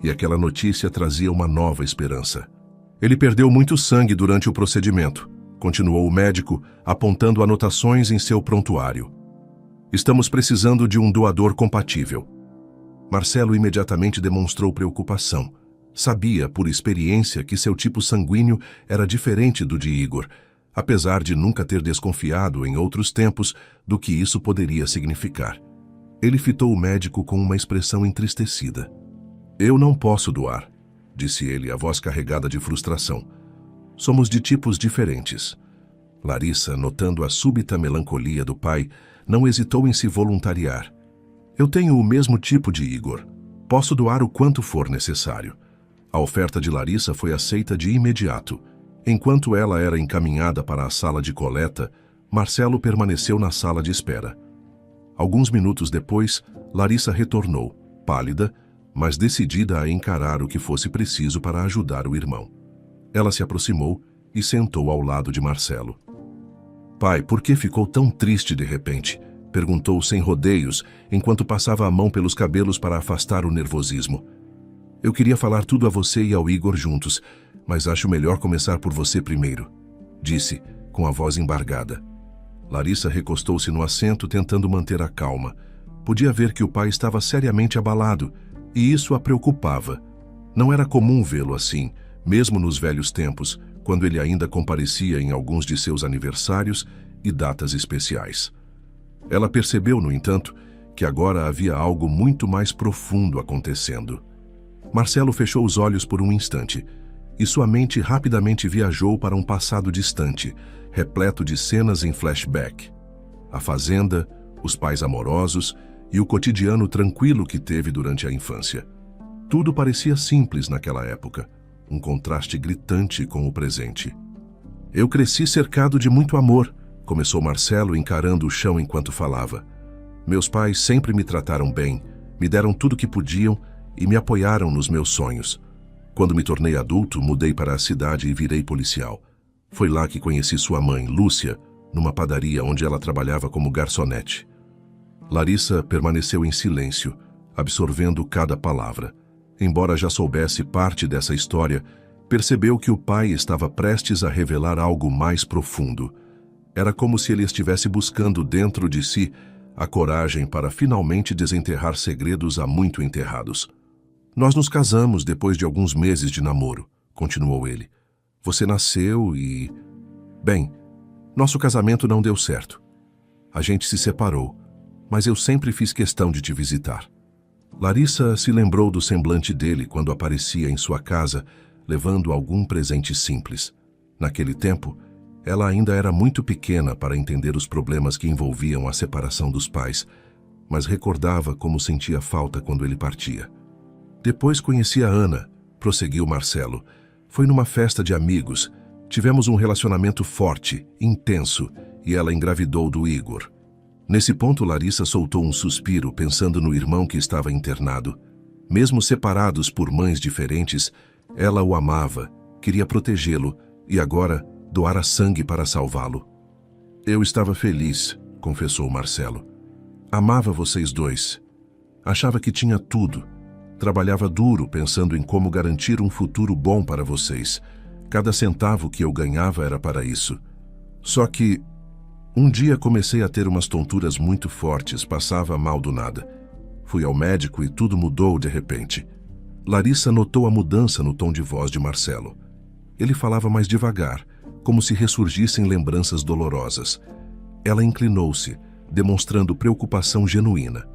S1: e aquela notícia trazia uma nova esperança. "Ele perdeu muito sangue durante o procedimento", continuou o médico, apontando anotações em seu prontuário. "Estamos precisando de um doador compatível." Marcelo imediatamente demonstrou preocupação. Sabia, por experiência, que seu tipo sanguíneo era diferente do de Igor, apesar de nunca ter desconfiado em outros tempos do que isso poderia significar. Ele fitou o médico com uma expressão entristecida. "Eu não posso doar", disse ele, a voz carregada de frustração. "Somos de tipos diferentes." Larissa, notando a súbita melancolia do pai, não hesitou em se voluntariar. "Eu tenho o mesmo tipo de Igor. Posso doar o quanto for necessário." A oferta de Larissa foi aceita de imediato. Enquanto ela era encaminhada para a sala de coleta, Marcelo permaneceu na sala de espera. Alguns minutos depois, Larissa retornou, pálida, mas decidida a encarar o que fosse preciso para ajudar o irmão. Ela se aproximou e sentou ao lado de Marcelo. "Pai, por que ficou tão triste de repente?" perguntou sem rodeios, enquanto passava a mão pelos cabelos para afastar o nervosismo. "Eu queria falar tudo a você e ao Igor juntos, mas acho melhor começar por você primeiro", disse, com a voz embargada. Larissa recostou-se no assento, tentando manter a calma. Podia ver que o pai estava seriamente abalado, e isso a preocupava. Não era comum vê-lo assim, mesmo nos velhos tempos, quando ele ainda comparecia em alguns de seus aniversários e datas especiais. Ela percebeu, no entanto, que agora havia algo muito mais profundo acontecendo. Marcelo fechou os olhos por um instante, e sua mente rapidamente viajou para um passado distante, repleto de cenas em flashback. A fazenda, os pais amorosos e o cotidiano tranquilo que teve durante a infância. Tudo parecia simples naquela época, um contraste gritante com o presente. "Eu cresci cercado de muito amor", começou Marcelo, encarando o chão enquanto falava. "Meus pais sempre me trataram bem, me deram tudo o que podiam e me apoiaram nos meus sonhos. Quando me tornei adulto, mudei para a cidade e virei policial. Foi lá que conheci sua mãe, Lúcia, numa padaria onde ela trabalhava como garçonete." Larissa permaneceu em silêncio, absorvendo cada palavra. Embora já soubesse parte dessa história, percebeu que o pai estava prestes a revelar algo mais profundo. Era como se ele estivesse buscando dentro de si a coragem para finalmente desenterrar segredos há muito enterrados. "Nós nos casamos depois de alguns meses de namoro", continuou ele. "Você nasceu e... Bem, nosso casamento não deu certo. A gente se separou, mas eu sempre fiz questão de te visitar." Larissa se lembrou do semblante dele quando aparecia em sua casa, levando algum presente simples. Naquele tempo, ela ainda era muito pequena para entender os problemas que envolviam a separação dos pais, mas recordava como sentia falta quando ele partia. "Depois conheci a Ana", prosseguiu Marcelo. "Foi numa festa de amigos. Tivemos um relacionamento forte, intenso, e ela engravidou do Igor." Nesse ponto, Larissa soltou um suspiro, pensando no irmão que estava internado. Mesmo separados por mães diferentes, ela o amava, queria protegê-lo e agora doara sangue para salvá-lo. "Eu estava feliz", confessou Marcelo. "Amava vocês dois. Achava que tinha tudo. Trabalhava duro pensando em como garantir um futuro bom para vocês. Cada centavo que eu ganhava era para isso. Só que um dia comecei a ter umas tonturas muito fortes, passava mal do nada. Fui ao médico e tudo mudou de repente. Larissa notou a mudança no tom de voz de Marcelo. Ele falava mais devagar, como se ressurgissem lembranças dolorosas. Ela inclinou-se, demonstrando preocupação genuína.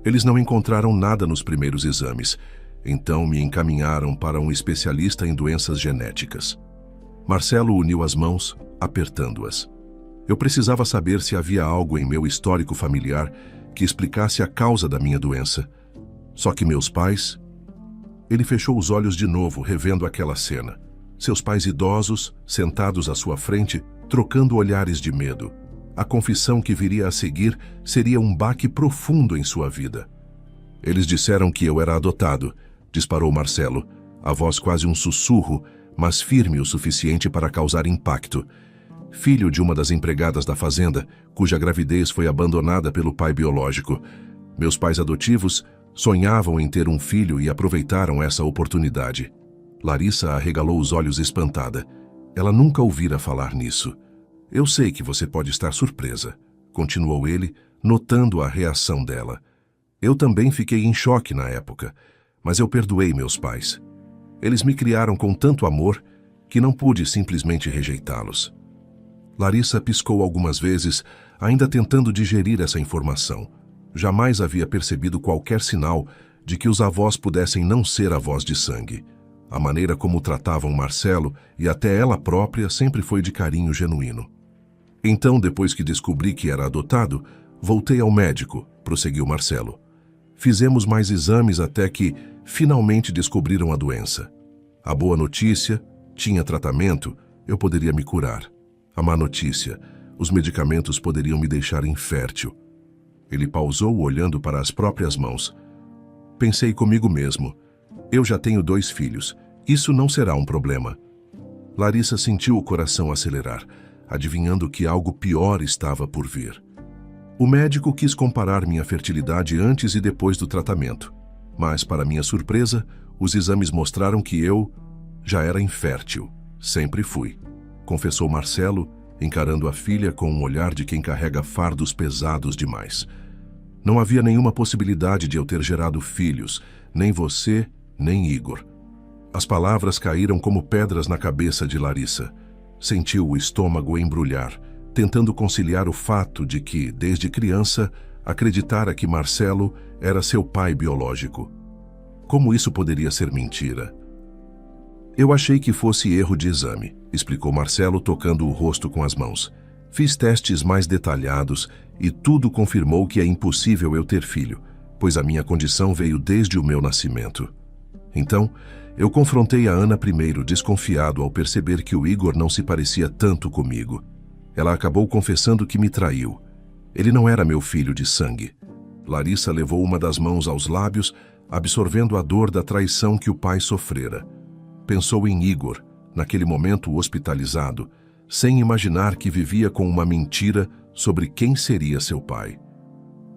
S1: Eles não encontraram nada nos primeiros exames, então me encaminharam para um especialista em doenças genéticas. Marcelo uniu as mãos, apertando-as. Eu precisava saber se havia algo em meu histórico familiar que explicasse a causa da minha doença. Só que meus pais... Ele fechou os olhos de novo, revendo aquela cena. Seus pais idosos, sentados à sua frente, trocando olhares de medo. A confissão que viria a seguir seria um baque profundo em sua vida. Eles disseram que eu era adotado, disparou Marcelo, a voz quase um sussurro, mas firme o suficiente para causar impacto. Filho de uma das empregadas da fazenda, cuja gravidez foi abandonada pelo pai biológico. Meus pais adotivos sonhavam em ter um filho e aproveitaram essa oportunidade. Larissa arregalou os olhos espantada. Ela nunca ouvira falar nisso. Eu sei que você pode estar surpresa, continuou ele, notando a reação dela. Eu também fiquei em choque na época, mas eu perdoei meus pais. Eles me criaram com tanto amor que não pude simplesmente rejeitá-los. Larissa piscou algumas vezes, ainda tentando digerir essa informação. Jamais havia percebido qualquer sinal de que os avós pudessem não ser avós de sangue. A maneira como tratavam Marcelo e até ela própria sempre foi de carinho genuíno. Então, depois que descobri que era adotado, voltei ao médico, prosseguiu Marcelo. Fizemos mais exames até que, finalmente, descobriram a doença. A boa notícia, tinha tratamento, eu poderia me curar. A má notícia, os medicamentos poderiam me deixar infértil. Ele pausou, olhando para as próprias mãos. Pensei comigo mesmo. Eu já tenho 2 filhos. Isso não será um problema. Larissa sentiu o coração acelerar, adivinhando que algo pior estava por vir. O médico quis comparar minha fertilidade antes e depois do tratamento. Mas, para minha surpresa, os exames mostraram que eu já era infértil. Sempre fui, confessou Marcelo, encarando a filha com um olhar de quem carrega fardos pesados demais. Não havia nenhuma possibilidade de eu ter gerado filhos, nem você, nem Igor. As palavras caíram como pedras na cabeça de Larissa. Sentiu o estômago embrulhar, tentando conciliar o fato de que, desde criança, acreditara que Marcelo era seu pai biológico. Como isso poderia ser mentira? Eu achei que fosse erro de exame, explicou Marcelo, tocando o rosto com as mãos. Fiz testes mais detalhados e tudo confirmou que é impossível eu ter filho, pois a minha condição veio desde o meu nascimento. Então, eu confrontei a Ana primeiro, desconfiado ao perceber que o Igor não se parecia tanto comigo. Ela acabou confessando que me traiu. Ele não era meu filho de sangue. Larissa levou uma das mãos aos lábios, absorvendo a dor da traição que o pai sofrera. Pensou em Igor, naquele momento hospitalizado, sem imaginar que vivia com uma mentira sobre quem seria seu pai.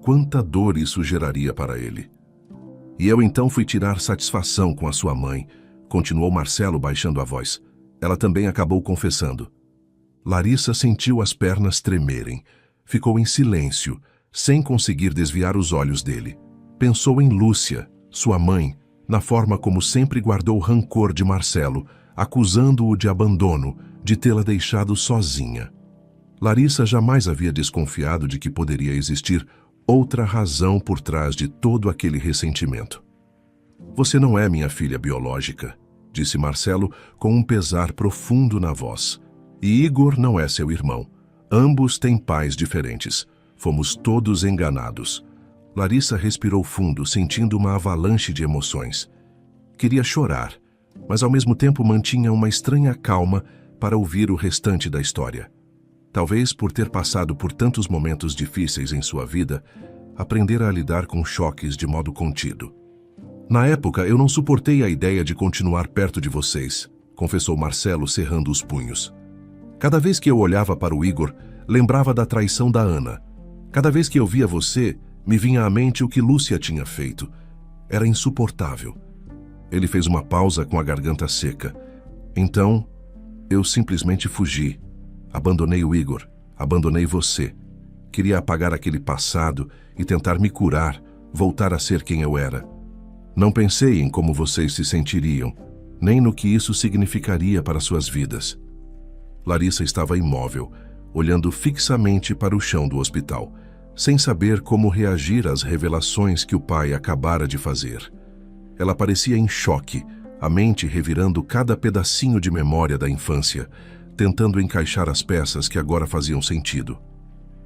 S1: Quanta dor isso geraria para ele. E eu então fui tirar satisfação com a sua mãe, continuou Marcelo baixando a voz. Ela também acabou confessando. Larissa sentiu as pernas tremerem. Ficou em silêncio, sem conseguir desviar os olhos dele. Pensou em Lúcia, sua mãe, na forma como sempre guardou rancor de Marcelo, acusando-o de abandono, de tê-la deixado sozinha. Larissa jamais havia desconfiado de que poderia existir outra razão por trás de todo aquele ressentimento. Você não é minha filha biológica, disse Marcelo com um pesar profundo na voz. E Igor não é seu irmão. Ambos têm pais diferentes. Fomos todos enganados. Larissa respirou fundo, sentindo uma avalanche de emoções. Queria chorar, mas ao mesmo tempo mantinha uma estranha calma para ouvir o restante da história. Talvez por ter passado por tantos momentos difíceis em sua vida, aprendera a lidar com choques de modo contido. Na época, eu não suportei a ideia de continuar perto de vocês, confessou Marcelo, cerrando os punhos. Cada vez que eu olhava para o Igor, lembrava da traição da Ana. Cada vez que eu via você, Me vinha à mente o que Lúcia tinha feito. Era insuportável. Ele fez uma pausa com a garganta seca. Então, eu simplesmente fugi. Abandonei o Igor. Abandonei você. Queria apagar aquele passado e tentar me curar, voltar a ser quem eu era. Não pensei em como vocês se sentiriam, nem no que isso significaria para suas vidas. Larissa estava imóvel, olhando fixamente para o chão do hospital, sem saber como reagir às revelações que o pai acabara de fazer. Ela parecia em choque, a mente revirando cada pedacinho de memória da infância, tentando encaixar as peças que agora faziam sentido.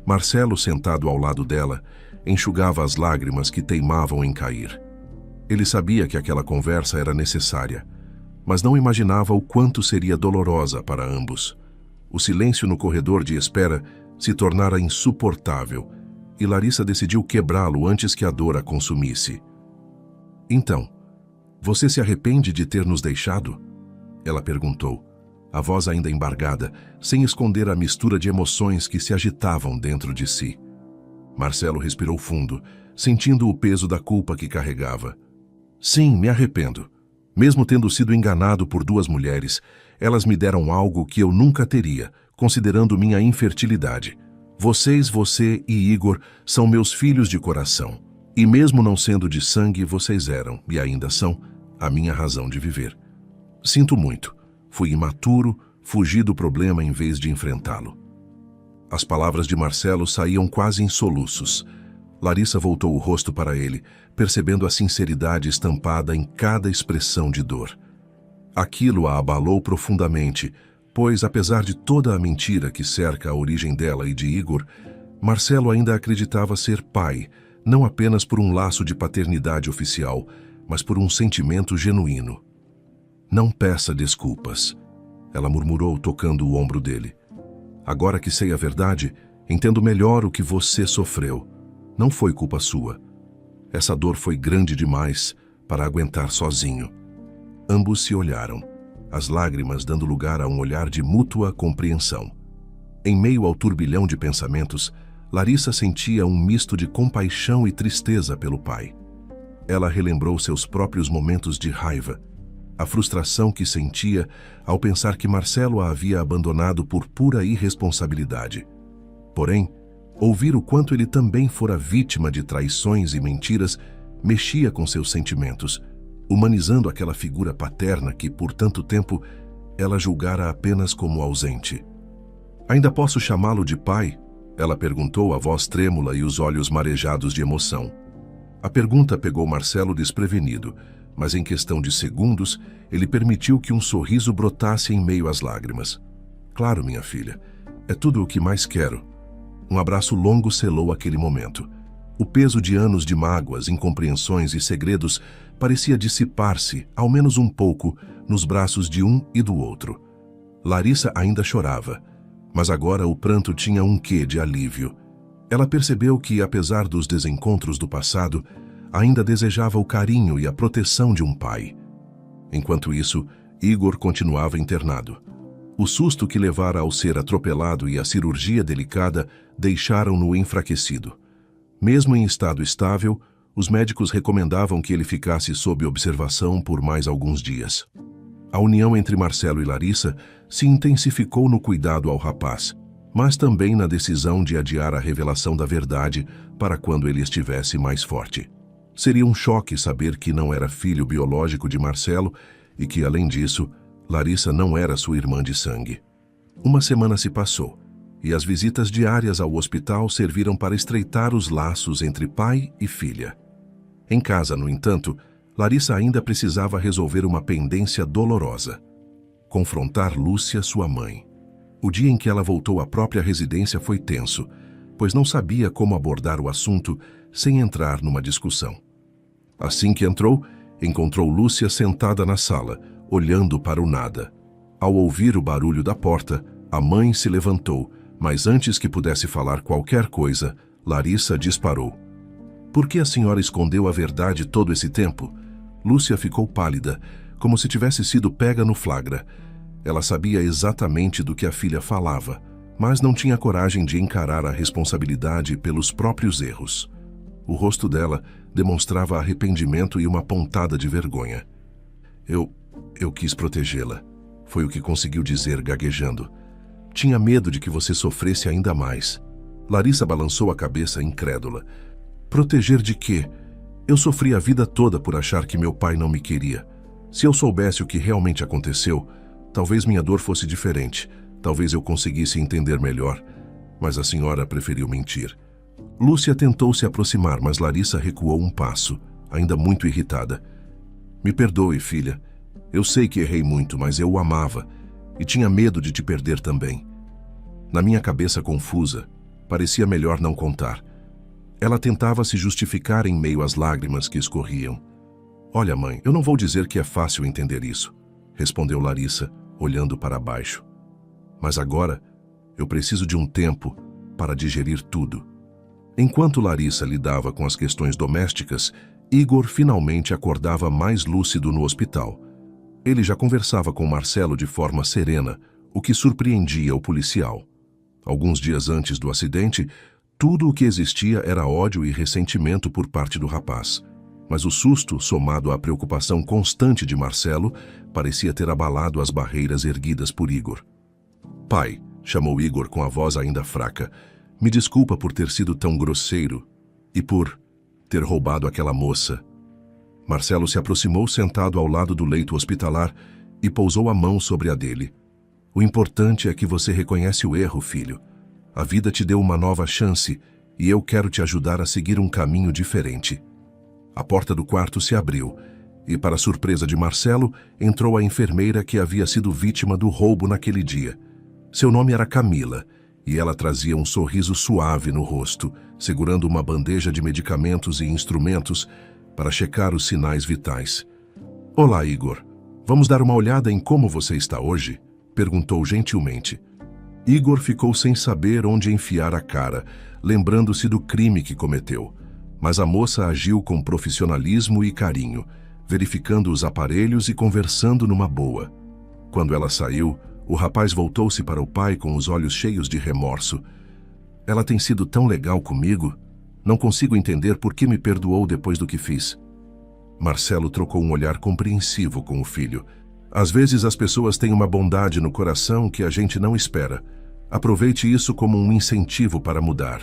S1: Marcelo, sentado ao lado dela, enxugava as lágrimas que teimavam em cair. Ele sabia que aquela conversa era necessária, mas não imaginava o quanto seria dolorosa para ambos. O silêncio no corredor de espera se tornara insuportável, e Larissa decidiu quebrá-lo antes que a dor a consumisse. Então, você se arrepende de ter nos deixado? Ela perguntou, a voz ainda embargada, sem esconder a mistura de emoções que se agitavam dentro de si. Marcelo respirou fundo, sentindo o peso da culpa que carregava. Sim, me arrependo. Mesmo tendo sido enganado por 2 mulheres, elas me deram algo que eu nunca teria, considerando minha infertilidade. Você e Igor são meus filhos de coração. E mesmo não sendo de sangue, vocês eram, e ainda são, a minha razão de viver. Sinto muito. Fui imaturo, fugi do problema em vez de enfrentá-lo. As palavras de Marcelo saíam quase em soluços. Larissa voltou o rosto para ele, percebendo a sinceridade estampada em cada expressão de dor. Aquilo a abalou profundamente, pois, apesar de toda a mentira que cerca a origem dela e de Igor, Marcelo ainda acreditava ser pai, não apenas por um laço de paternidade oficial, mas por um sentimento genuíno. Não peça desculpas, ela murmurou, tocando o ombro dele. Agora que sei a verdade, entendo melhor o que você sofreu. Não foi culpa sua. Essa dor foi grande demais para aguentar sozinho. Ambos se olharam, as lágrimas dando lugar a um olhar de mútua compreensão. Em meio ao turbilhão de pensamentos, Larissa sentia um misto de compaixão e tristeza pelo pai. Ela relembrou seus próprios momentos de raiva, a frustração que sentia ao pensar que Marcelo a havia abandonado por pura irresponsabilidade. Porém, ouvir o quanto ele também fora vítima de traições e mentiras mexia com seus sentimentos, humanizando aquela figura paterna que, por tanto tempo, ela julgara apenas como ausente. Ainda posso chamá-lo de pai? Ela perguntou, a voz trêmula e os olhos marejados de emoção. A pergunta pegou Marcelo desprevenido, mas em questão de segundos, ele permitiu que um sorriso brotasse em meio às lágrimas. Claro, minha filha, é tudo o que mais quero. Um abraço longo selou aquele momento. O peso de anos de mágoas, incompreensões e segredos parecia dissipar-se, ao menos um pouco, nos braços de um e do outro. Larissa ainda chorava, mas agora o pranto tinha um quê de alívio. Ela percebeu que, apesar dos desencontros do passado, ainda desejava o carinho e a proteção de um pai. Enquanto isso, Igor continuava internado. O susto que levara ao ser atropelado e a cirurgia delicada deixaram-no enfraquecido. Mesmo em estado estável, os médicos recomendavam que ele ficasse sob observação por mais alguns dias. A união entre Marcelo e Larissa se intensificou no cuidado ao rapaz, mas também na decisão de adiar a revelação da verdade para quando ele estivesse mais forte. Seria um choque saber que não era filho biológico de Marcelo e que, além disso, Larissa não era sua irmã de sangue. Uma semana se passou, e as visitas diárias ao hospital serviram para estreitar os laços entre pai e filha. Em casa, no entanto, Larissa ainda precisava resolver uma pendência dolorosa: confrontar Lúcia, sua mãe. O dia em que ela voltou à própria residência foi tenso, pois não sabia como abordar o assunto sem entrar numa discussão. Assim que entrou, encontrou Lúcia sentada na sala, olhando para o nada. Ao ouvir o barulho da porta, a mãe se levantou, mas antes que pudesse falar qualquer coisa, Larissa disparou. Por que a senhora escondeu a verdade todo esse tempo? Lúcia ficou pálida, como se tivesse sido pega no flagra. Ela sabia exatamente do que a filha falava, mas não tinha coragem de encarar a responsabilidade pelos próprios erros. O rosto dela demonstrava arrependimento e uma pontada de vergonha. Eu quis protegê-la. Foi o que conseguiu dizer, gaguejando. Tinha medo de que você sofresse ainda mais. Larissa balançou a cabeça, incrédula. Proteger de quê? Eu sofri a vida toda por achar que meu pai não me queria. Se eu soubesse o que realmente aconteceu, talvez minha dor fosse diferente. Talvez eu conseguisse entender melhor. Mas a senhora preferiu mentir. Lúcia tentou se aproximar, mas Larissa recuou um passo, ainda muito irritada. Me perdoe, filha. Eu sei que errei muito, mas eu o amava e tinha medo de te perder também. Na minha cabeça confusa, parecia melhor não contar. Ela tentava se justificar em meio às lágrimas que escorriam. Olha, mãe, eu não vou dizer que é fácil entender isso, respondeu Larissa, olhando para baixo. Mas agora, eu preciso de um tempo para digerir tudo. Enquanto Larissa lidava com as questões domésticas, Igor finalmente acordava mais lúcido no hospital. Ele já conversava com Marcelo de forma serena, o que surpreendia o policial. Alguns dias antes do acidente, tudo o que existia era ódio e ressentimento por parte do rapaz. Mas o susto, somado à preocupação constante de Marcelo, parecia ter abalado as barreiras erguidas por Igor. Pai, chamou Igor com a voz ainda fraca, me desculpa por ter sido tão grosseiro e por ter roubado aquela moça. Marcelo se aproximou sentado ao lado do leito hospitalar e pousou a mão sobre a dele. O importante é que você reconhece o erro, filho. A vida te deu uma nova chance e eu quero te ajudar a seguir um caminho diferente. A porta do quarto se abriu e, para surpresa de Marcelo, entrou a enfermeira que havia sido vítima do roubo naquele dia. Seu nome era Camila e ela trazia um sorriso suave no rosto, segurando uma bandeja de medicamentos e instrumentos para checar os sinais vitais. Olá, Igor. Vamos dar uma olhada em como você está hoje? Perguntou gentilmente. Igor ficou sem saber onde enfiar a cara, lembrando-se do crime que cometeu. Mas a moça agiu com profissionalismo e carinho, verificando os aparelhos e conversando numa boa. Quando ela saiu, o rapaz voltou-se para o pai com os olhos cheios de remorso. Ela tem sido tão legal comigo. Não consigo entender por que me perdoou depois do que fiz. Marcelo trocou um olhar compreensivo com o filho. Às vezes as pessoas têm uma bondade no coração que a gente não espera. Aproveite isso como um incentivo para mudar.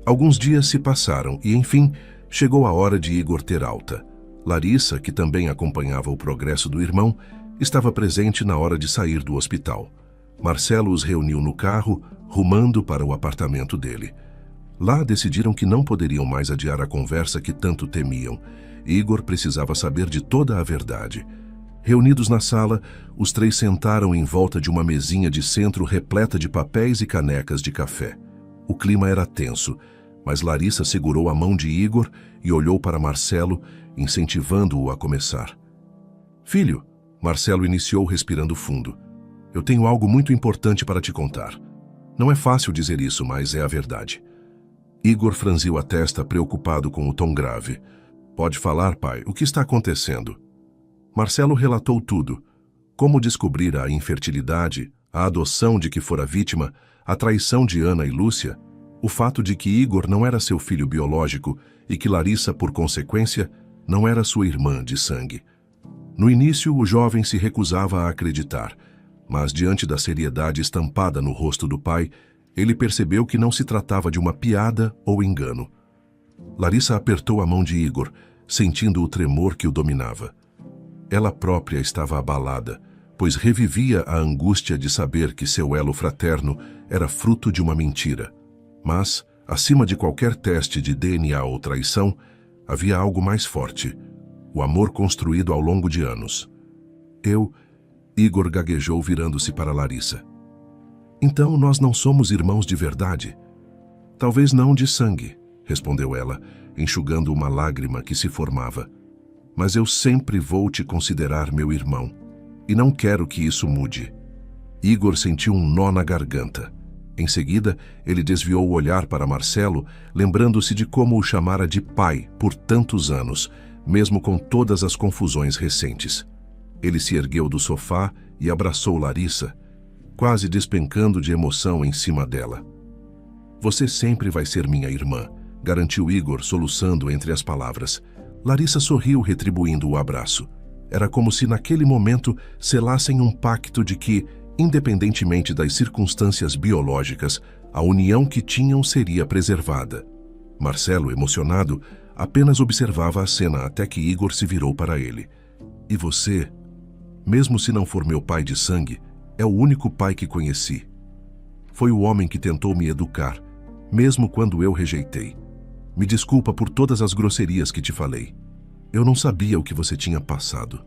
S1: Alguns dias se passaram e, enfim, chegou a hora de Igor ter alta. Larissa, que também acompanhava o progresso do irmão, estava presente na hora de sair do hospital. Marcelo os reuniu no carro, rumando para o apartamento dele. Lá decidiram que não poderiam mais adiar a conversa que tanto temiam. Igor precisava saber de toda a verdade. Reunidos na sala, os três sentaram em volta de uma mesinha de centro repleta de papéis e canecas de café. O clima era tenso, mas Larissa segurou a mão de Igor e olhou para Marcelo, incentivando-o a começar. Filho, Marcelo iniciou respirando fundo. Eu tenho algo muito importante para te contar. Não é fácil dizer isso, mas é a verdade. Igor franziu a testa, preocupado com o tom grave. Pode falar, pai, o que está acontecendo? Marcelo relatou tudo. Como descobrir a infertilidade, a adoção de que fora vítima, a traição de Ana e Lúcia, o fato de que Igor não era seu filho biológico e que Larissa, por consequência, não era sua irmã de sangue. No início, o jovem se recusava a acreditar, mas diante da seriedade estampada no rosto do pai, ele percebeu que não se tratava de uma piada ou engano. Larissa apertou a mão de Igor, sentindo o tremor que o dominava. Ela própria estava abalada, pois revivia a angústia de saber que seu elo fraterno era fruto de uma mentira. Mas, acima de qualquer teste de DNA ou traição, havia algo mais forte: o amor construído ao longo de anos. Igor gaguejou virando-se para Larissa. Então nós não somos irmãos de verdade? Talvez não de sangue, respondeu ela, enxugando uma lágrima que se formava. Mas eu sempre vou te considerar meu irmão, e não quero que isso mude. Igor sentiu um nó na garganta. Em seguida, ele desviou o olhar para Marcelo, lembrando-se de como o chamara de pai por tantos anos, mesmo com todas as confusões recentes. Ele se ergueu do sofá e abraçou Larissa, quase despencando de emoção em cima dela. Você sempre vai ser minha irmã, garantiu Igor, soluçando entre as palavras. Larissa sorriu, retribuindo o abraço. Era como se naquele momento selassem um pacto de que, independentemente das circunstâncias biológicas, a união que tinham seria preservada. Marcelo, emocionado, apenas observava a cena até que Igor se virou para ele. E você, mesmo se não for meu pai de sangue, é o único pai que conheci. Foi o homem que tentou me educar, mesmo quando eu rejeitei. Me desculpa por todas as grosserias que te falei. Eu não sabia o que você tinha passado.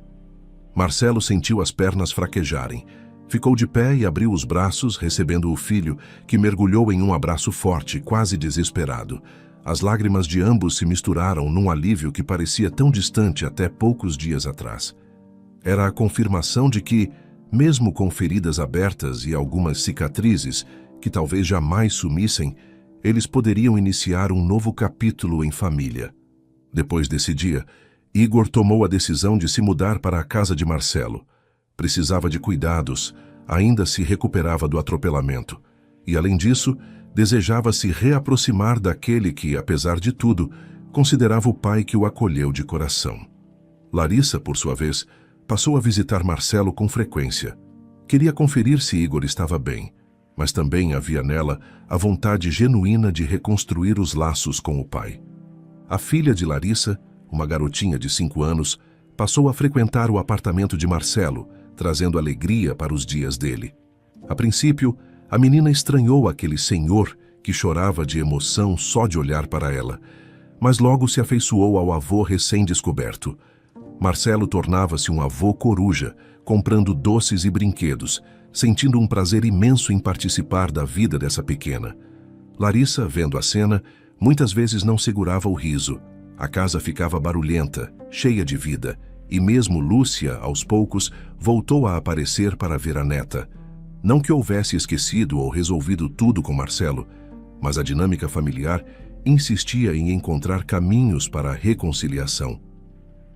S1: Marcelo sentiu as pernas fraquejarem. Ficou de pé e abriu os braços, recebendo o filho, que mergulhou em um abraço forte, quase desesperado. As lágrimas de ambos se misturaram num alívio que parecia tão distante até poucos dias atrás. Era a confirmação de que, mesmo com feridas abertas e algumas cicatrizes, que talvez jamais sumissem, eles poderiam iniciar um novo capítulo em família. Depois desse dia, Igor tomou a decisão de se mudar para a casa de Marcelo. Precisava de cuidados, ainda se recuperava do atropelamento. E, além disso, desejava se reaproximar daquele que, apesar de tudo, considerava o pai que o acolheu de coração. Larissa, por sua vez, passou a visitar Marcelo com frequência. Queria conferir se Igor estava bem, mas também havia nela a vontade genuína de reconstruir os laços com o pai. A filha de Larissa, uma garotinha de 5 anos, passou a frequentar o apartamento de Marcelo, trazendo alegria para os dias dele. A princípio, a menina estranhou aquele senhor que chorava de emoção só de olhar para ela, mas logo se afeiçoou ao avô recém-descoberto. Marcelo tornava-se um avô coruja, comprando doces e brinquedos, sentindo um prazer imenso em participar da vida dessa pequena. Larissa, vendo a cena, muitas vezes não segurava o riso. A casa ficava barulhenta, cheia de vida, e mesmo Lúcia, aos poucos, voltou a aparecer para ver a neta. Não que houvesse esquecido ou resolvido tudo com Marcelo, mas a dinâmica familiar insistia em encontrar caminhos para a reconciliação.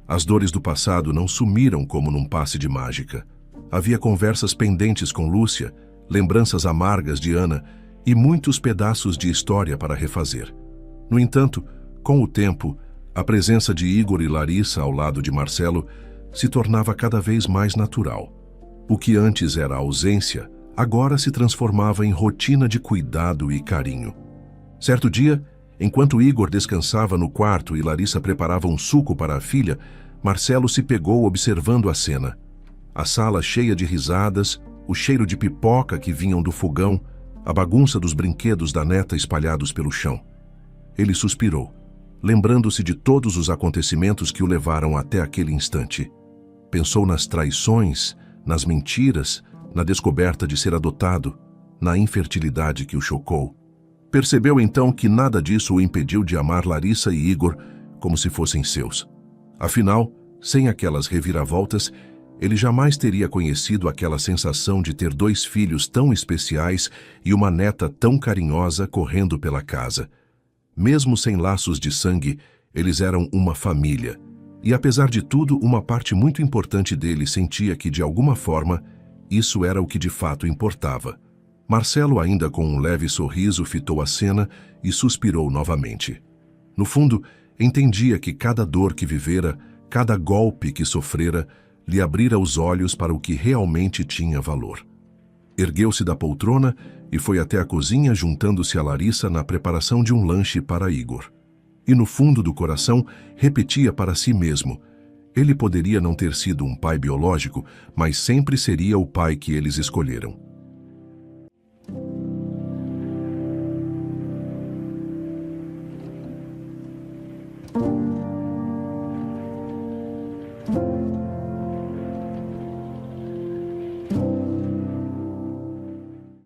S1: As dores do passado não sumiram como num passe de mágica. Havia conversas pendentes com Lúcia, lembranças amargas de Ana e muitos pedaços de história para refazer. No entanto, com o tempo, a presença de Igor e Larissa ao lado de Marcelo se tornava cada vez mais natural. O que antes era ausência, agora se transformava em rotina de cuidado e carinho. Certo dia, enquanto Igor descansava no quarto e Larissa preparava um suco para a filha, Marcelo se pegou observando a cena. A sala cheia de risadas, o cheiro de pipoca que vinham do fogão, a bagunça dos brinquedos da neta espalhados pelo chão. Ele suspirou, lembrando-se de todos os acontecimentos que o levaram até aquele instante. Pensou nas traições, nas mentiras, na descoberta de ser adotado, na infertilidade que o chocou. Percebeu então que nada disso o impediu de amar Larissa e Igor como se fossem seus. Afinal, sem aquelas reviravoltas, ele jamais teria conhecido aquela sensação de ter 2 filhos tão especiais e uma neta tão carinhosa correndo pela casa. Mesmo sem laços de sangue, eles eram uma família. E apesar de tudo, uma parte muito importante dele sentia que, de alguma forma, isso era o que de fato importava. Marcelo, ainda com um leve sorriso, fitou a cena e suspirou novamente. No fundo, entendia que cada dor que vivera, cada golpe que sofrera, lhe abrira os olhos para o que realmente tinha valor. Ergueu-se da poltrona e foi até a cozinha, juntando-se a Larissa na preparação de um lanche para Igor. E no fundo do coração, repetia para si mesmo: ele poderia não ter sido um pai biológico, mas sempre seria o pai que eles escolheram.